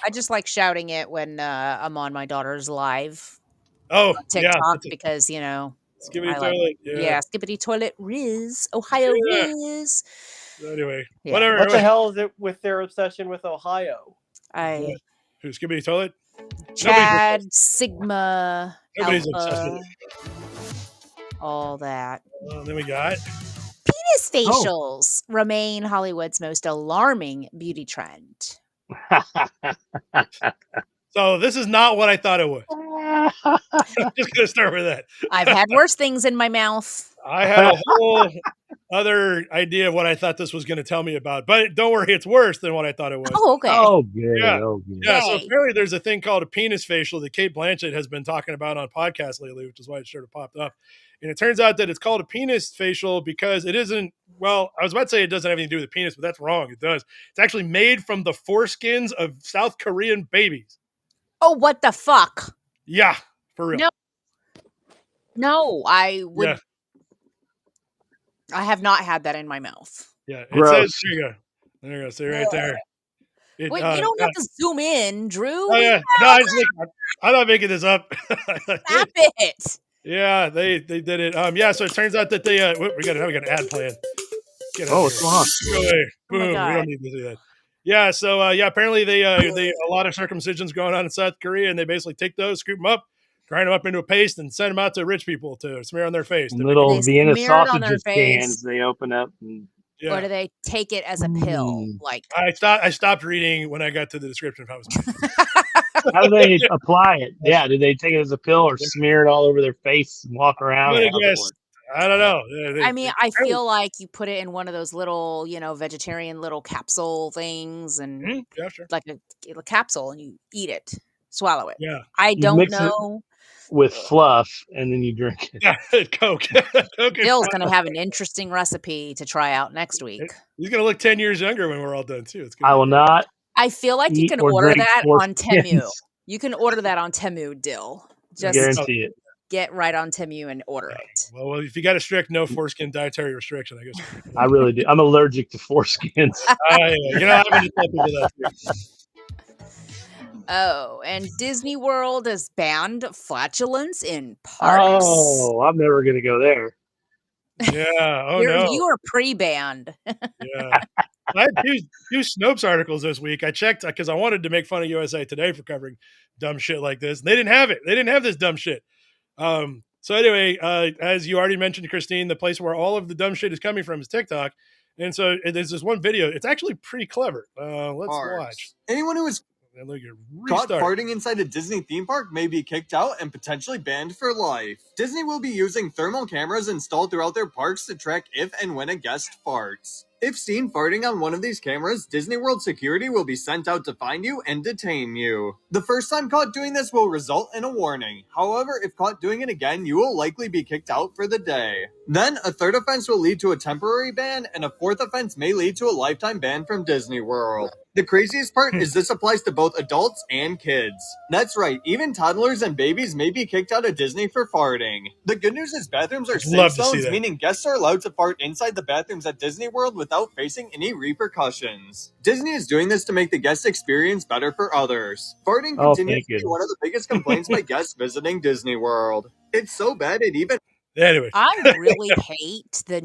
I just like shouting it when I'm on my daughter's live. TikTok because Skibbity Toilet. Yeah, Skibbity Toilet Riz. Ohio Riz. So anyway, whatever. What the hell is it with their obsession with Ohio? Who, Skibbity Toilet? Chad, Sigma, Nobody's Alpha, obsessed with it. all that. Then we got penis facials remain Hollywood's most alarming beauty trend. So this is not what I thought it was. I'm just going to start with that. I've had worse things in my mouth. I had a whole other idea of what I thought this was going to tell me about, but don't worry, it's worse than what I thought it was. Oh, okay. Oh, good. Yeah. So apparently there's a thing called a penis facial that Cate Blanchett has been talking about on podcasts lately, which is why it sort of popped up. And it turns out that it's called a penis facial because it isn't, well, I was about to say it doesn't have anything to do with the penis, but that's wrong. It does. It's actually made from the foreskins of South Korean babies. Oh, what the fuck? Yeah, for real. No. No, I would. Yeah. I have not had that in my mouth. Yeah. It says, Gross. there you go. There you go. See right there. It, Wait, you don't have to zoom in, Drew. oh We yeah. No, I just make, I'm not making this up. stop it. Yeah, they did it. Yeah, so it turns out that they we got an ad plan. Get out Oh, of what's here. going on? Go away. Oh my Boom. We God. don't need to do that. Yeah, so yeah, apparently they a lot of circumcisions going on in South Korea, and they basically take those, scoop them up, grind them up into a paste, and send them out to rich people to smear on their face. And little They Vienna smear it on their sausages cans face, they open up. And, Yeah. or do they take it as a pill? Like I stopped reading when I got to the description. If I was how do they apply it? Yeah, do they take it as a pill or smear it all over their face and walk around? I'm Or gonna how's it guess. work? I don't know. I mean, I feel like you put it in one of those little, vegetarian little capsule things, and Yeah, sure. like a capsule, and you eat it, swallow it. Yeah. I You don't mix it know. with fluff, and then you drink it. Yeah, Coke. Coke is Bill's fine. going to have an interesting recipe to try out next week. He's gonna look 10 years younger when we're all done too. It's I gonna will not I feel like you eat can or order drink that on Temu. foreskins. You can order that on Temu, Dill. Just Guarantee it. get right on Temu and order it. well, if you got a strict no foreskin dietary restriction, I guess. I really do. I'm allergic to foreskins. Yeah. You know, I'm gonna tell people that too. Oh, and Disney World has banned flatulence in parks. Oh, I'm never gonna go there. Yeah. Oh no. You are pre-banned. Yeah. I had two Snopes articles this week. I checked because I wanted to make fun of USA Today for covering dumb shit like this. They didn't have it. They didn't have this dumb shit. So anyway, as you already mentioned, Christine, the place where all of the dumb shit is coming from is TikTok. And so there's this one video. It's actually pretty clever. Let's watch. Anyone who is And look, you're caught restart. farting inside a Disney theme park may be kicked out and potentially banned for life. Disney will be using thermal cameras installed throughout their parks to track if and when a guest farts. If seen farting on one of these cameras, Disney World security will be sent out to find you and detain you. The first time caught doing this will result in a warning. However, if caught doing it again, you will likely be kicked out for the day. Then, a third offense will lead to a temporary ban, and a fourth offense may lead to a lifetime ban from Disney World. The craziest part is this applies to both adults and kids. That's right, even toddlers and babies may be kicked out of Disney for farting. The good news is bathrooms are Love safe to see zones, that. meaning guests are allowed to fart inside the bathrooms at Disney World without facing any repercussions. Disney is doing this to make the guest experience better for others. Farting Oh, continues thank to be you. one of the biggest complaints by guests visiting Disney World. It's so bad it even Anyway. I really hate the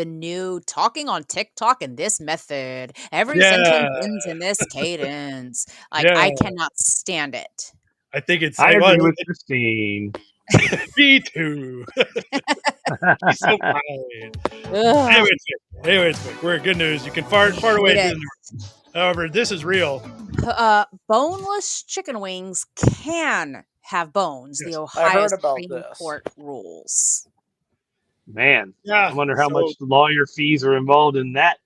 new talking on TikTok in this method. Every sentence ends in this cadence. Like I cannot stand it. I think it's. I agree with Christine. Me too. He's so fine. Ugh. Anyway, it's quick. We're good news. You can fart away. It However, this is real. Boneless chicken wings can have bones. Yes. The I Ohio heard about Supreme this. Court rules. Man, Yeah. I wonder how much lawyer fees are involved in that.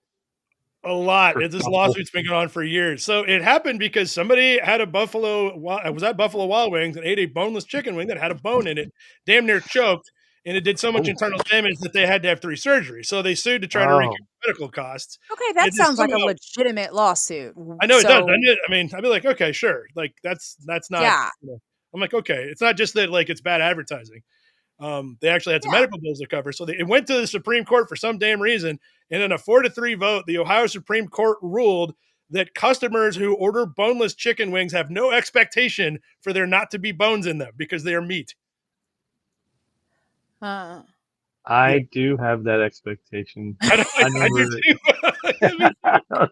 A lot. For This couple. lawsuit's been going on for years. So it happened because somebody had a was at Buffalo Wild Wings and ate a boneless chicken wing that had a bone in it, damn near choked, and it did so much internal damage that they had to have 3 surgeries. So they sued to try to recoup medical costs. Okay, that sounds like a legitimate lawsuit. I know it does. I mean, I'd be like, okay, sure. Like that's not. Yeah. I'm like, okay, it's not just that like it's bad advertising. They actually had some medical bills to cover. So it went to the Supreme Court for some damn reason. And in a 4-3 vote, the Ohio Supreme Court ruled that customers who order boneless chicken wings have no expectation for there not to be bones in them because they are meat. I do have that expectation. I do too.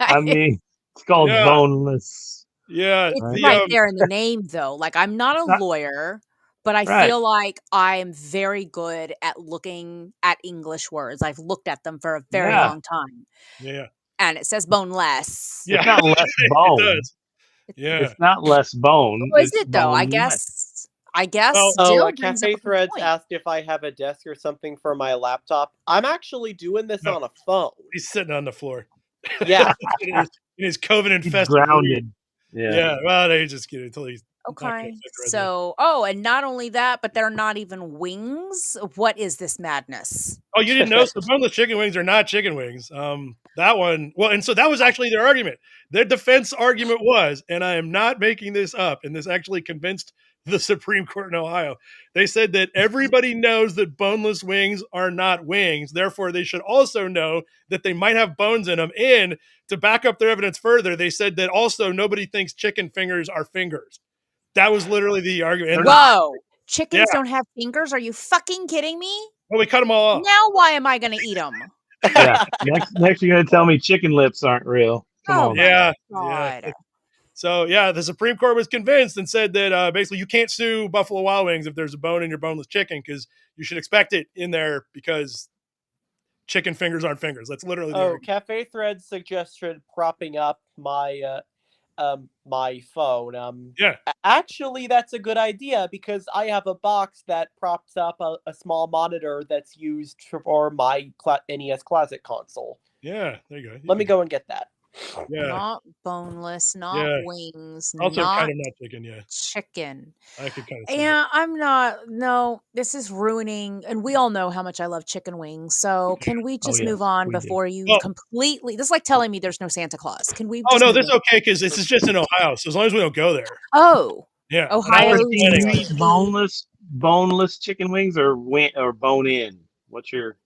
I mean, it's called boneless. Yeah. It's right there in the name, though. Like, I'm not a lawyer, but I feel like I'm very good at looking at English words. I've looked at them for a very long time. Yeah. And it says boneless. It's not less bone. It does. Yeah. It's not less bone. What is it, though? I guess. Cafe Threads asked if I have a desk or something for my laptop. I'm actually doing this on a phone. He's sitting on the floor. Yeah. in his COVID-infested grounded. Yeah. Well, they just get it until he's okay. So, and not only that, but they're not even wings. What is this madness? Oh, you didn't know? So boneless chicken wings are not chicken wings. That one. Well, and so that was actually their argument. Their defense argument was, and I am not making this up, and this actually convinced the Supreme Court in Ohio. They said that everybody knows that boneless wings are not wings. Therefore, they should also know that they might have bones in them. And to back up their evidence further, they said that also nobody thinks chicken fingers are fingers. That was literally the argument. And Whoa. Chickens don't have fingers? Are you fucking kidding me? Well, we cut them all off. Now why am I going to eat them? Yeah. Next you're going to tell me chicken lips aren't real. Come on. Yeah. God. Yeah. So, yeah, the Supreme Court was convinced and said that basically you can't sue Buffalo Wild Wings if there's a bone in your boneless chicken because you should expect it in there because chicken fingers aren't fingers. That's literally the argument. Cafe Thread suggested propping up my my phone. Yeah. Actually, that's a good idea because I have a box that props up a small monitor that's used for my NES Classic console. Yeah, there you go. Let me go and get that. Yeah. Not boneless, not wings, Also not kind of not chicken, yeah. chicken. I could kind of see Yeah, I'm not. No, this is ruining. And we all know how much I love chicken wings. So can we just move on before you completely? This is like telling me there's no Santa Claus. Can we? Oh just no, move this is on? okay because this is just in Ohio. So as long as we don't go there. Oh, Yeah. Ohio. Do you eat boneless chicken wings or bone in? What's your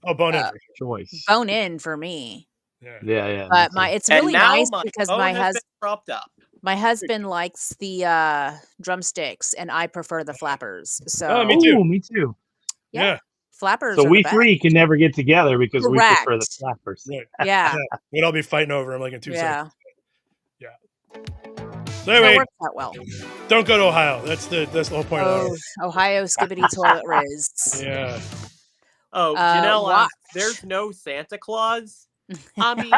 bone in choice? Bone in for me. Yeah. But it's really nice because my husband propped up. My husband likes the drumsticks, and I prefer the flappers. So me too. Me too. Yeah. Flappers. So are we the three best. can never get together because we prefer the Correct. flappers. Right. Yeah. We'd all be fighting over them like in 2 seconds. Yeah. So That anyway, works out well. don't go to Ohio. That's the whole point of that. Ohio skibbity toilet riz. Yeah. Oh, Janelle asked, there's no Santa Claus? I mean,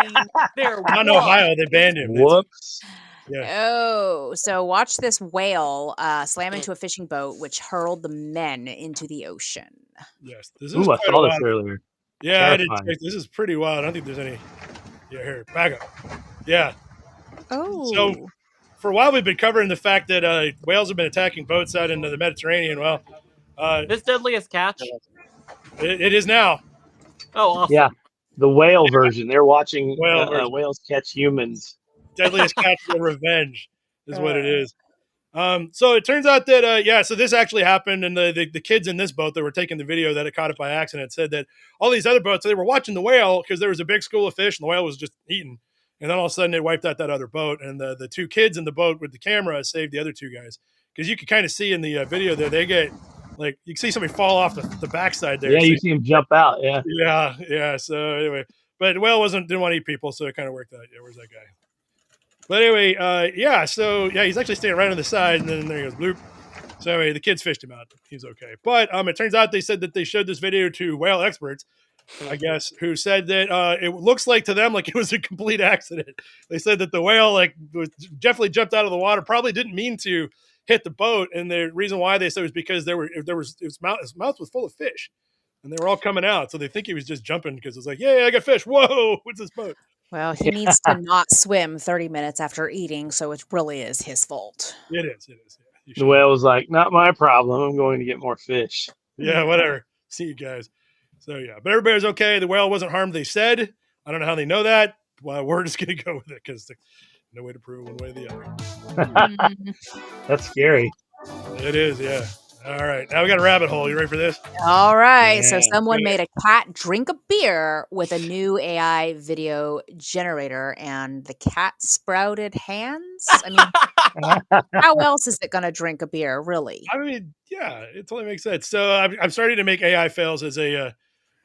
there was. Not in Ohio, they banned him. Whoops. Yeah. Oh, so watch this whale slam into a fishing boat, which hurled the men into the ocean. Yes. This is I saw this earlier. Yeah, I did. This is pretty wild. I don't think there's any. Yeah, here, back up. Yeah. Oh. So for a while, we've been covering the fact that whales have been attacking boats out into the Mediterranean. Well, this deadliest catch? It is now. Oh, awesome. Yeah. The whale version. They're watching whales catch humans. Deadliest catch of revenge is what it is. So it turns out that, so this actually happened. And the kids in this boat that were taking the video that it caught it by accident said that all these other boats, they were watching the whale because there was a big school of fish and the whale was just eating. And then all of a sudden it wiped out that other boat. And the two kids in the boat with the camera saved the other two guys. Because you can kind of see in the video there, they get, like, you can see somebody fall off the backside there. Yeah, you see him jump out. Yeah. Yeah. So anyway, but the whale didn't want to eat people. So it kind of worked out. Yeah, where's that guy? But anyway, he's actually staying right on the side, and then there he goes, bloop. So anyway, the kids fished him out. He's okay. But it turns out they said that they showed this video to whale experts, I guess, who said that it looks like to them like it was a complete accident. They said that the whale definitely jumped out of the water, probably didn't mean to hit the boat, and the reason why they said was because his mouth was full of fish, and they were all coming out. So they think he was just jumping because it's like, yeah, I got fish. Whoa, what's this boat? Well, he needs to not swim 30 minutes after eating, so it really is his fault. It is. Yeah, the whale was like, not my problem. I'm going to get more fish. Yeah, whatever. See you guys. So, yeah. But everybody was okay. The whale wasn't harmed, they said. I don't know how they know that. Well, we're just going to go with it because there's no way to prove one way or the other. That's scary. It is, yeah. All right. Now we got a rabbit hole. You ready for this? All right. Yeah. So someone made a cat drink a beer with a new AI video generator, and the cat sprouted hands. I mean, how else is it going to drink a beer, really? I mean, yeah, it totally makes sense. So I'm starting to make AI fails as a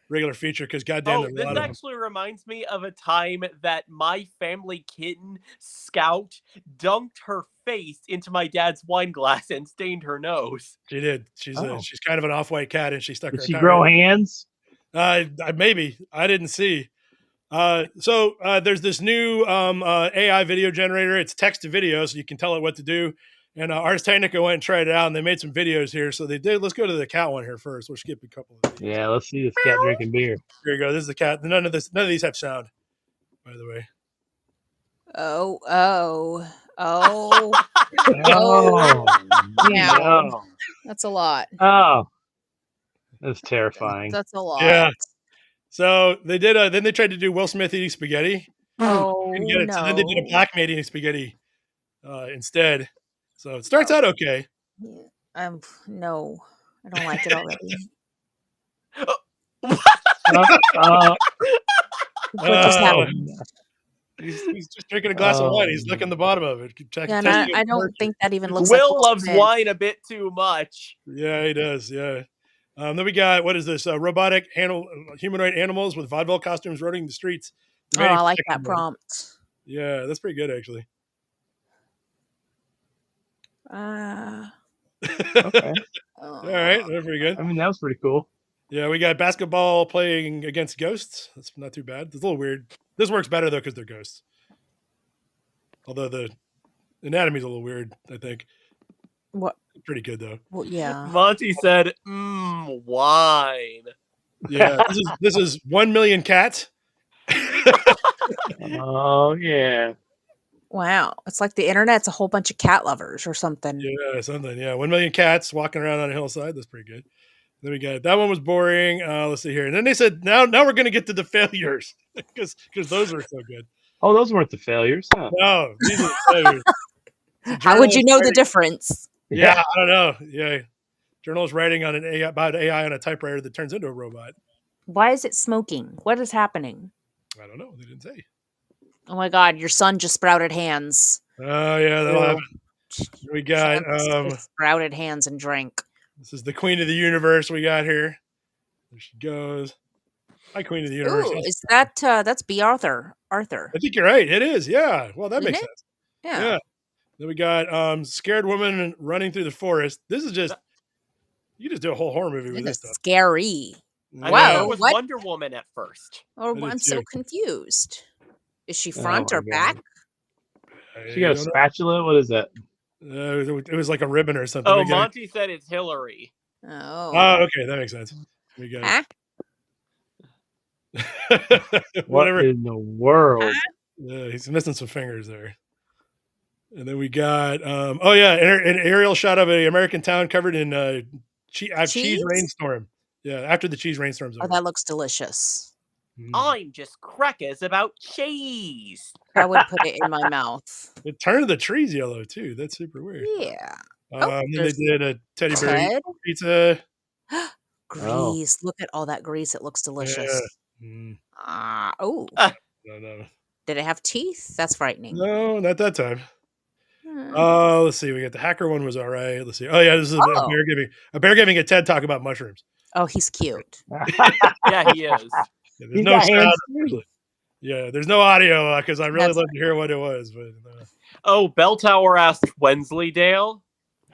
regular feature because goddamn, this actually reminds me of a time that my family kitten Scout dunked her face into my dad's wine glass and stained her nose. She did. She's kind of an off-white cat, and she stuck. Did she grow hands? Maybe I didn't see. So there's this new AI video generator. It's text to video, so you can tell it what to do. And Ars Technica went and tried it out, and they made some videos here. So they did. Let's go to the cat one here first. We'll skip a couple of these. Yeah, let's see this cat drinking beer. Here you go. This is the cat. None of these have sound, by the way. Oh. Yeah. No. That's a lot. Oh. That's terrifying. That's a lot. Yeah. So they did. Then they tried to do Will Smith eating spaghetti. Oh, no. So then they did a black man eating spaghetti instead. So it starts out okay. No, I don't like it already. What just happened? He's just drinking a glass of wine. He's licking the bottom of it. Yeah, and I don't think that even looks Will like loves Smith. wine a bit too much. Yeah, he does. Yeah. Then we got, what is this? Robotic humanoid animals with vaudeville costumes roaming the streets. Oh, I like that prompt. Yeah, that's pretty good, actually. Okay. All right, that's pretty good. I mean, that was pretty cool. Yeah, we got basketball playing against ghosts. That's not too bad. It's a little weird. This works better, though, because they're ghosts. Although the anatomy's a little weird, I think. What? Pretty good, though. Well, yeah. Monty said, wine. Yeah, this is 1 million cats. Oh, yeah. Wow. It's like the internet's a whole bunch of cat lovers or something. Yeah, something. Yeah, 1 million cats walking around on a hillside. That's pretty good. Then we got that one was boring. Let's see here. And then they said now we're going to get to the failures because those were so good. Oh, those weren't the failures. Huh? No, these are the failures. How would you know the difference? Yeah, I don't know. Yeah, journalists writing on an AI about AI on a typewriter that turns into a robot. Why is it smoking? What is happening? I don't know. They didn't say. Oh my God, your son just sprouted hands. Oh yeah, that'll happen. We got sprouted hands and drank. This is the Queen of the Universe we got here. There she goes. Hi, Queen of the Universe. Ooh, is that that's B. Arthur? I think you're right. It is. Yeah. Well, that makes sense. Yeah. Then we got scared woman running through the forest. This is just you just do a whole horror movie with this stuff. Scary. I thought it was Wonder Woman at first. Oh, I'm so confused. Is she front or back? She got a spatula. What is that? It was like a ribbon or something. Oh, Monty said it's Hillary. Oh, okay, that makes sense. We got whatever in the world. Yeah, he's missing some fingers there. And then we got an aerial shot of an American town covered in cheese rainstorm. Yeah, after the cheese rainstorm's over. Oh, that looks delicious. I'm just crackers about cheese. I would put it in my mouth. It turned the trees yellow too. That's super weird. Yeah. Then they did a teddy bear pizza. Grease. Look at all that grease. It looks delicious. Yeah. No. Did it have teeth? That's frightening. No, not that time. Let's see. We got the hacker one was all right. Let's see. Oh yeah, this is a bear giving a TED talk about mushrooms. Oh, he's cute. Yeah, he is. Yeah, there's no sound. Yeah, there's no audio because I really love to hear what it was. But oh, Bell Tower asked Wensleydale.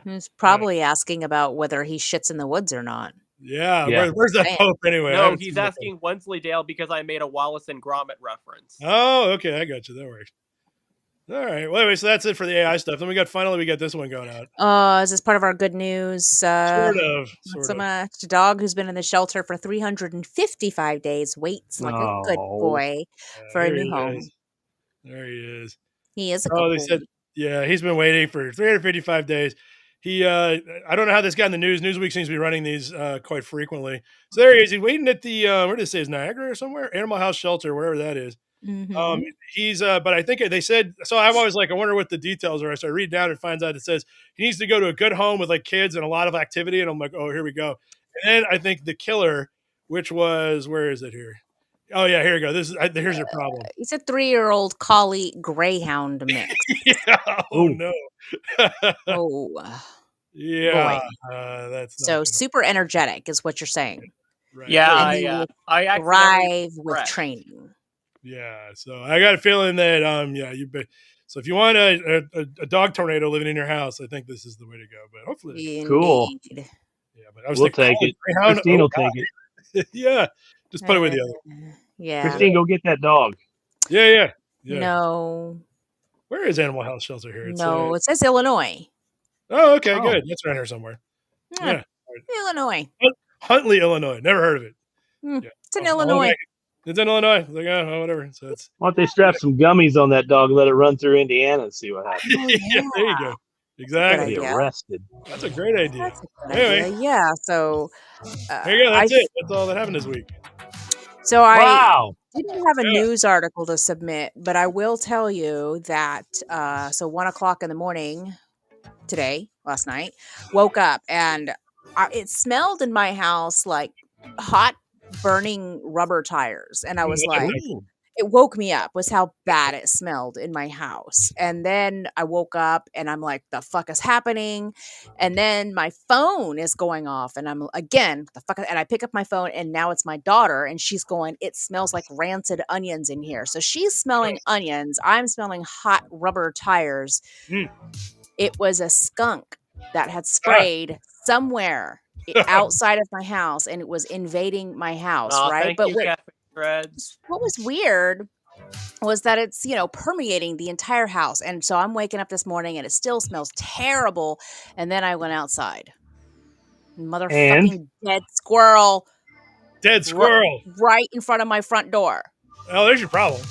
He's probably asking about whether he shits in the woods or not. Yeah. Where's that Pope anyway? No, he's asking Wensleydale because I made a Wallace and Gromit reference. Oh, okay, I got you. That works. All right. Well, anyway, so that's it for the AI stuff. Then we got this one going out. Is this part of our good news? Sort of. A dog who's been in the shelter for 355 days waits like a good boy for a new home. There he is. He is a good boy. They said, he's been waiting for 355 days. He, I don't know how this got in the news. Newsweek seems to be running these quite frequently. So there he is. He's waiting at the, where did it say, is Niagara or somewhere? Animal House Shelter, wherever that is. Mm-hmm. He's but I think they said so. I'm always like, I wonder what the details are. So I read down and finds out it says he needs to go to a good home with like kids and a lot of activity. And I'm like, oh, here we go. And then I think the killer, which was, where is it here? Oh yeah, here we go. Here's your problem. He's a 3-year-old collie greyhound mix. Yeah. Oh no. Yeah. That's so super energetic is what you're saying. Right. Yeah, I thrive with training. Yeah, so I got a feeling that so if you want a dog tornado living in your house, I think this is the way to go. But hopefully, cool. Yeah, but I was we'll take it. Christine will take it. Yeah, just put it with the other. Yeah, Christine, go get that dog. Yeah. No. Where is Animal House Shelter here? It says Illinois. Oh, okay, good. That's around here somewhere. Yeah. Illinois. Huntley, Illinois. Never heard of it. It's in Illinois. Okay. It's in Illinois. Like, whatever. So it's. Why don't they strap some gummies on that dog and let it run through Indiana and see what happens? Yeah, there you go. Exactly. Be arrested. That's a great idea. Anyway, yeah. So there you go. That's it. That's all that happened this week. So I didn't have a news article to submit, but I will tell you that 1:00 in the morning today, last night. Woke up and it smelled in my house like hot burning rubber tires, and I was like, Ooh. it woke me up was how bad it smelled in my house. And then I woke up and I'm like, the fuck is happening? And then my phone is going off and I'm again, the fuck, and I pick up my phone and now it's my daughter and she's going, it smells like rancid onions in here. So she's smelling onions. I'm smelling hot rubber tires. Mm. It was a skunk that had sprayed somewhere outside of my house and it was invading my house, right? Thank But you, Cafe Threads. what was weird was that it's, permeating the entire house. And so I'm waking up this morning and it still smells terrible. And then I went outside. Motherfucking dead squirrel. Dead squirrel. Right in front of my front door. Oh, there's your problem.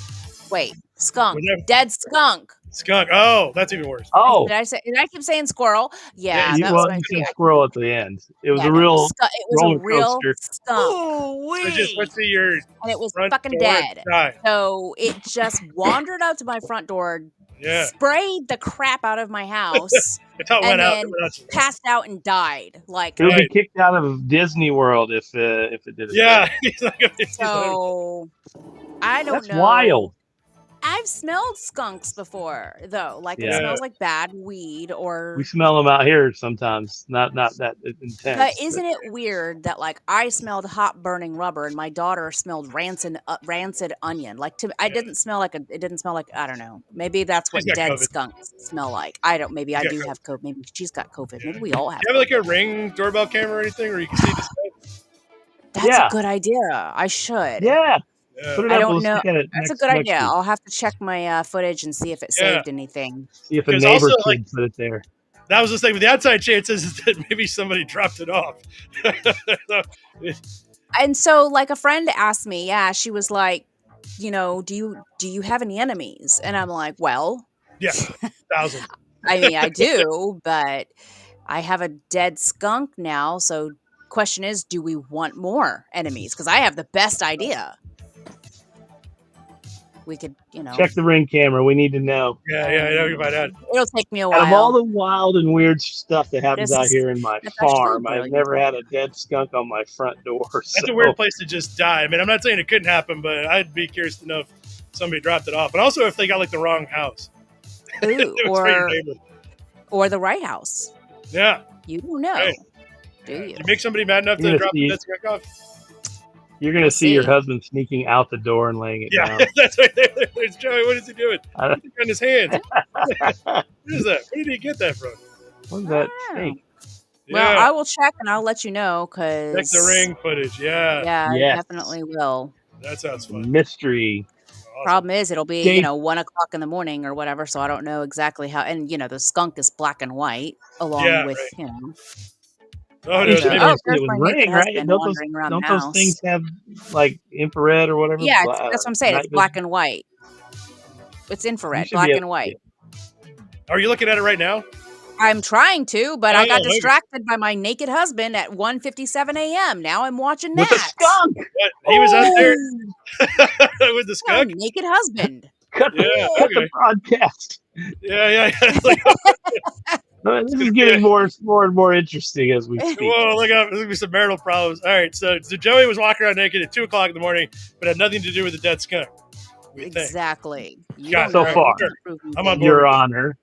Wait, skunk. Whatever. Dead skunk. Skunk. Oh, that's even worse. Oh, Did I keep saying squirrel? Yeah, that was my you fear. said squirrel at the end. It was Yeah, a no, real it was roller a real coaster. skunk. So it just went to your And it was front fucking door and dead. died. So it just wandered up to my front door, Yeah. sprayed the crap out of my house, Until it and went out. then passed out and died. Like, It would be kicked out of Disney World if it did it. Yeah. so I don't That's know. wild. I've smelled skunks before, though. Like it Yeah. smells like bad weed, or We smell them out here sometimes. Not that intense. but isn't it weird that like I smelled hot burning rubber and my daughter smelled rancid onion? Like it didn't smell like I don't know. Maybe that's what She's got dead COVID. skunks smell like. I don't. Maybe I got do COVID. have COVID. Maybe she's got COVID. Yeah. Maybe we all have. Do you have like a Ring doorbell camera or anything where you can see the stuff? That's a good idea. I should. Yeah. Put it I up. don't We'll know. look at it That's a next- good next idea. week. I'll have to check my footage and see if it saved anything. See if a Because neighbor also, kid like- put it there. That was the thing with the outside chances is that maybe somebody dropped it off. And so like a friend asked me, she was like, do you have any enemies? And I'm like, well, yeah, 1,000. I mean, I do, but I have a dead skunk now. So question is, do we want more enemies? Because I have the best idea. We could, Check the Ring camera. We need to know. Yeah, I know you find out. It'll take me a Out while. of all the wild and weird stuff that happens out here in my that's actually farm, I've brilliant. never had a dead skunk on my front door. That's a weird place to just die. I mean, I'm not saying it couldn't happen, but I'd be curious to know if somebody dropped it off. And also if they got like the wrong house. Ooh, or the right house. Yeah. You don't know. Right. Do you? You make somebody mad enough to drop the dead skunk off? You're going to see your husband sneaking out the door and laying it down. That's right. There's Joey. What is he doing? He's on his hands. What is that? Where did he get that from? What's that steak? Well, I will check and I'll let you know because check the Ring footage. Yeah. Yeah, I definitely will. That sounds fun. Mystery. Awesome. Problem is, it'll be 1:00 in the morning or whatever, so I don't know exactly how. And the skunk is black and white, along with Oh, no, there's my naked Ring, right? husband Don't wandering around don't the those house. things have like infrared or whatever? Yeah, that's what I'm saying. It's night black vision? and white. It's infrared, should black be and able to white. Are you looking at it right now? I'm trying to, but I got okay. distracted by my naked husband at 1:57 a.m. Now I'm watching With that. a skunk. What? He was out there with the skunk? My naked husband. Cut the broadcast. Yeah. This is getting more and more interesting as we speak. Whoa, look up. There's gonna be some marital problems. All right, so Joey was walking around naked at 2:00 in the morning, but had nothing to do with the dead skunk. Exactly. You Got don't So know. far, I'm on board. Your Honor.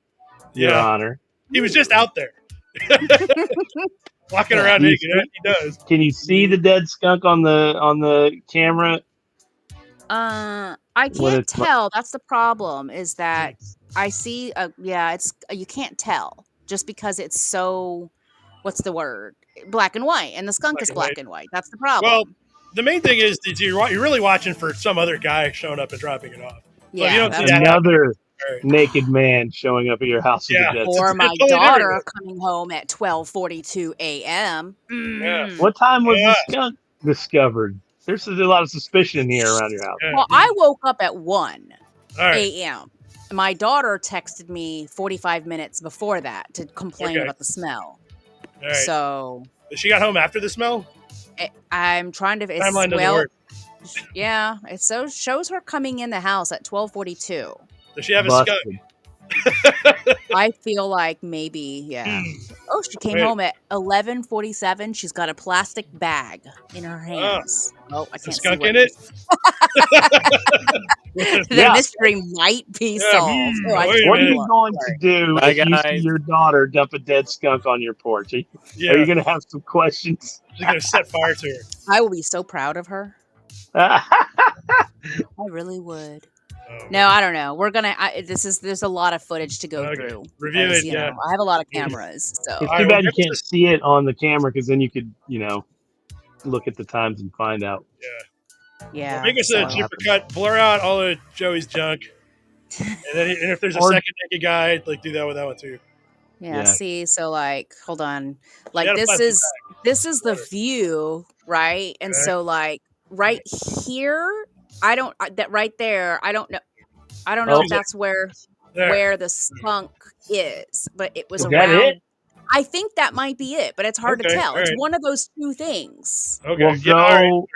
Your Yeah. Honor. He was just out there. Walking around naked. He does. Can you see the dead skunk on the camera? I When can't it's tell. That's the problem. Is that I see? It's you can't tell just because it's so. What's the word? Black and white, and the skunk is black and white. That's the problem. Well, the main thing is that you're really watching for some other guy showing up and dropping it off. Yeah, Well, you don't see that Another happen. naked man showing up at your house with a dead or skunk. my totally daughter different. coming home at 12:42 a.m. Yeah. What time was the skunk discovered? There's a lot of suspicion here around your house. Well, I woke up at 1 All right. a.m. My daughter texted me 45 minutes before that to complain Okay. about the smell. All right. So She got home after the smell? I'm trying to. Timeline doesn't work. Yeah, it shows her coming in the house at 12:42. Does she have a Busted. skunk? I feel like maybe, yeah. Oh, she came home at 11:47. She's got a plastic bag in her hands. Oh, I Is the can't see skunk what in it it? is. The Yeah. mystery might be solved. Oh, I just What are minute. you going to do Bye, if you see guys. your daughter dump a dead skunk on your porch? Are Yeah, you going to have some questions? she's gonna set fire to her. I will be so proud of her. Yeah. I really would. Oh, No, I don't know. We're gonna. There's a lot of footage to go Okay. through. Review because, it, You yeah. know, I have a lot of Yeah. cameras. So It's All too right, well, bad you give us can't a- see it on the camera because then you could, look at the times and find out. yeah. Make us so. a super cut. Blur out all of Joey's junk, and then if there's a Or- second naked guy, like do that with that one too. Yeah, Yeah. see, so like, hold on. She Like had a plastic this is the Water. view, right? And Okay. so like right here, that right there, I don't know Oh. if that's where There. the skunk is, but it was Is that around. it? I think that might be it, but it's hard to Okay, tell. all It's right. one of those two things. Okay. Well, Yeah, all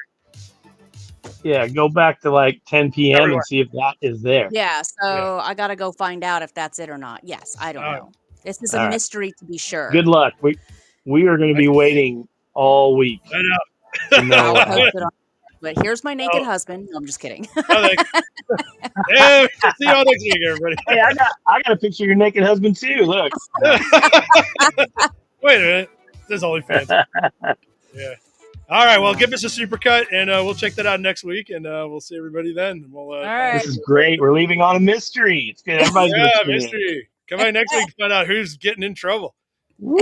right. go back to like 10 p.m. Everywhere. and see if that is there. Yeah, so I gotta go find out if that's it or not. Yes, I don't All right. know. This is All a right. mystery to be sure. Good luck. We are going to be waiting all week I know. to know I'll what post happened. it on. But here's my naked Oh. husband. No, I'm just kidding. Oh, thanks. Yeah, see you all next week, everybody. Hey, I got a picture of your naked husband too. Look. Wait a minute. This is OnlyFans. Yeah. All right. Well, give us a super cut, and we'll check that out next week, and we'll see everybody then. We'll, All right. This is great. We're leaving on a mystery. It's good. Everybody's going to tune in. mystery. Come back next week to find out who's getting in trouble. Woo!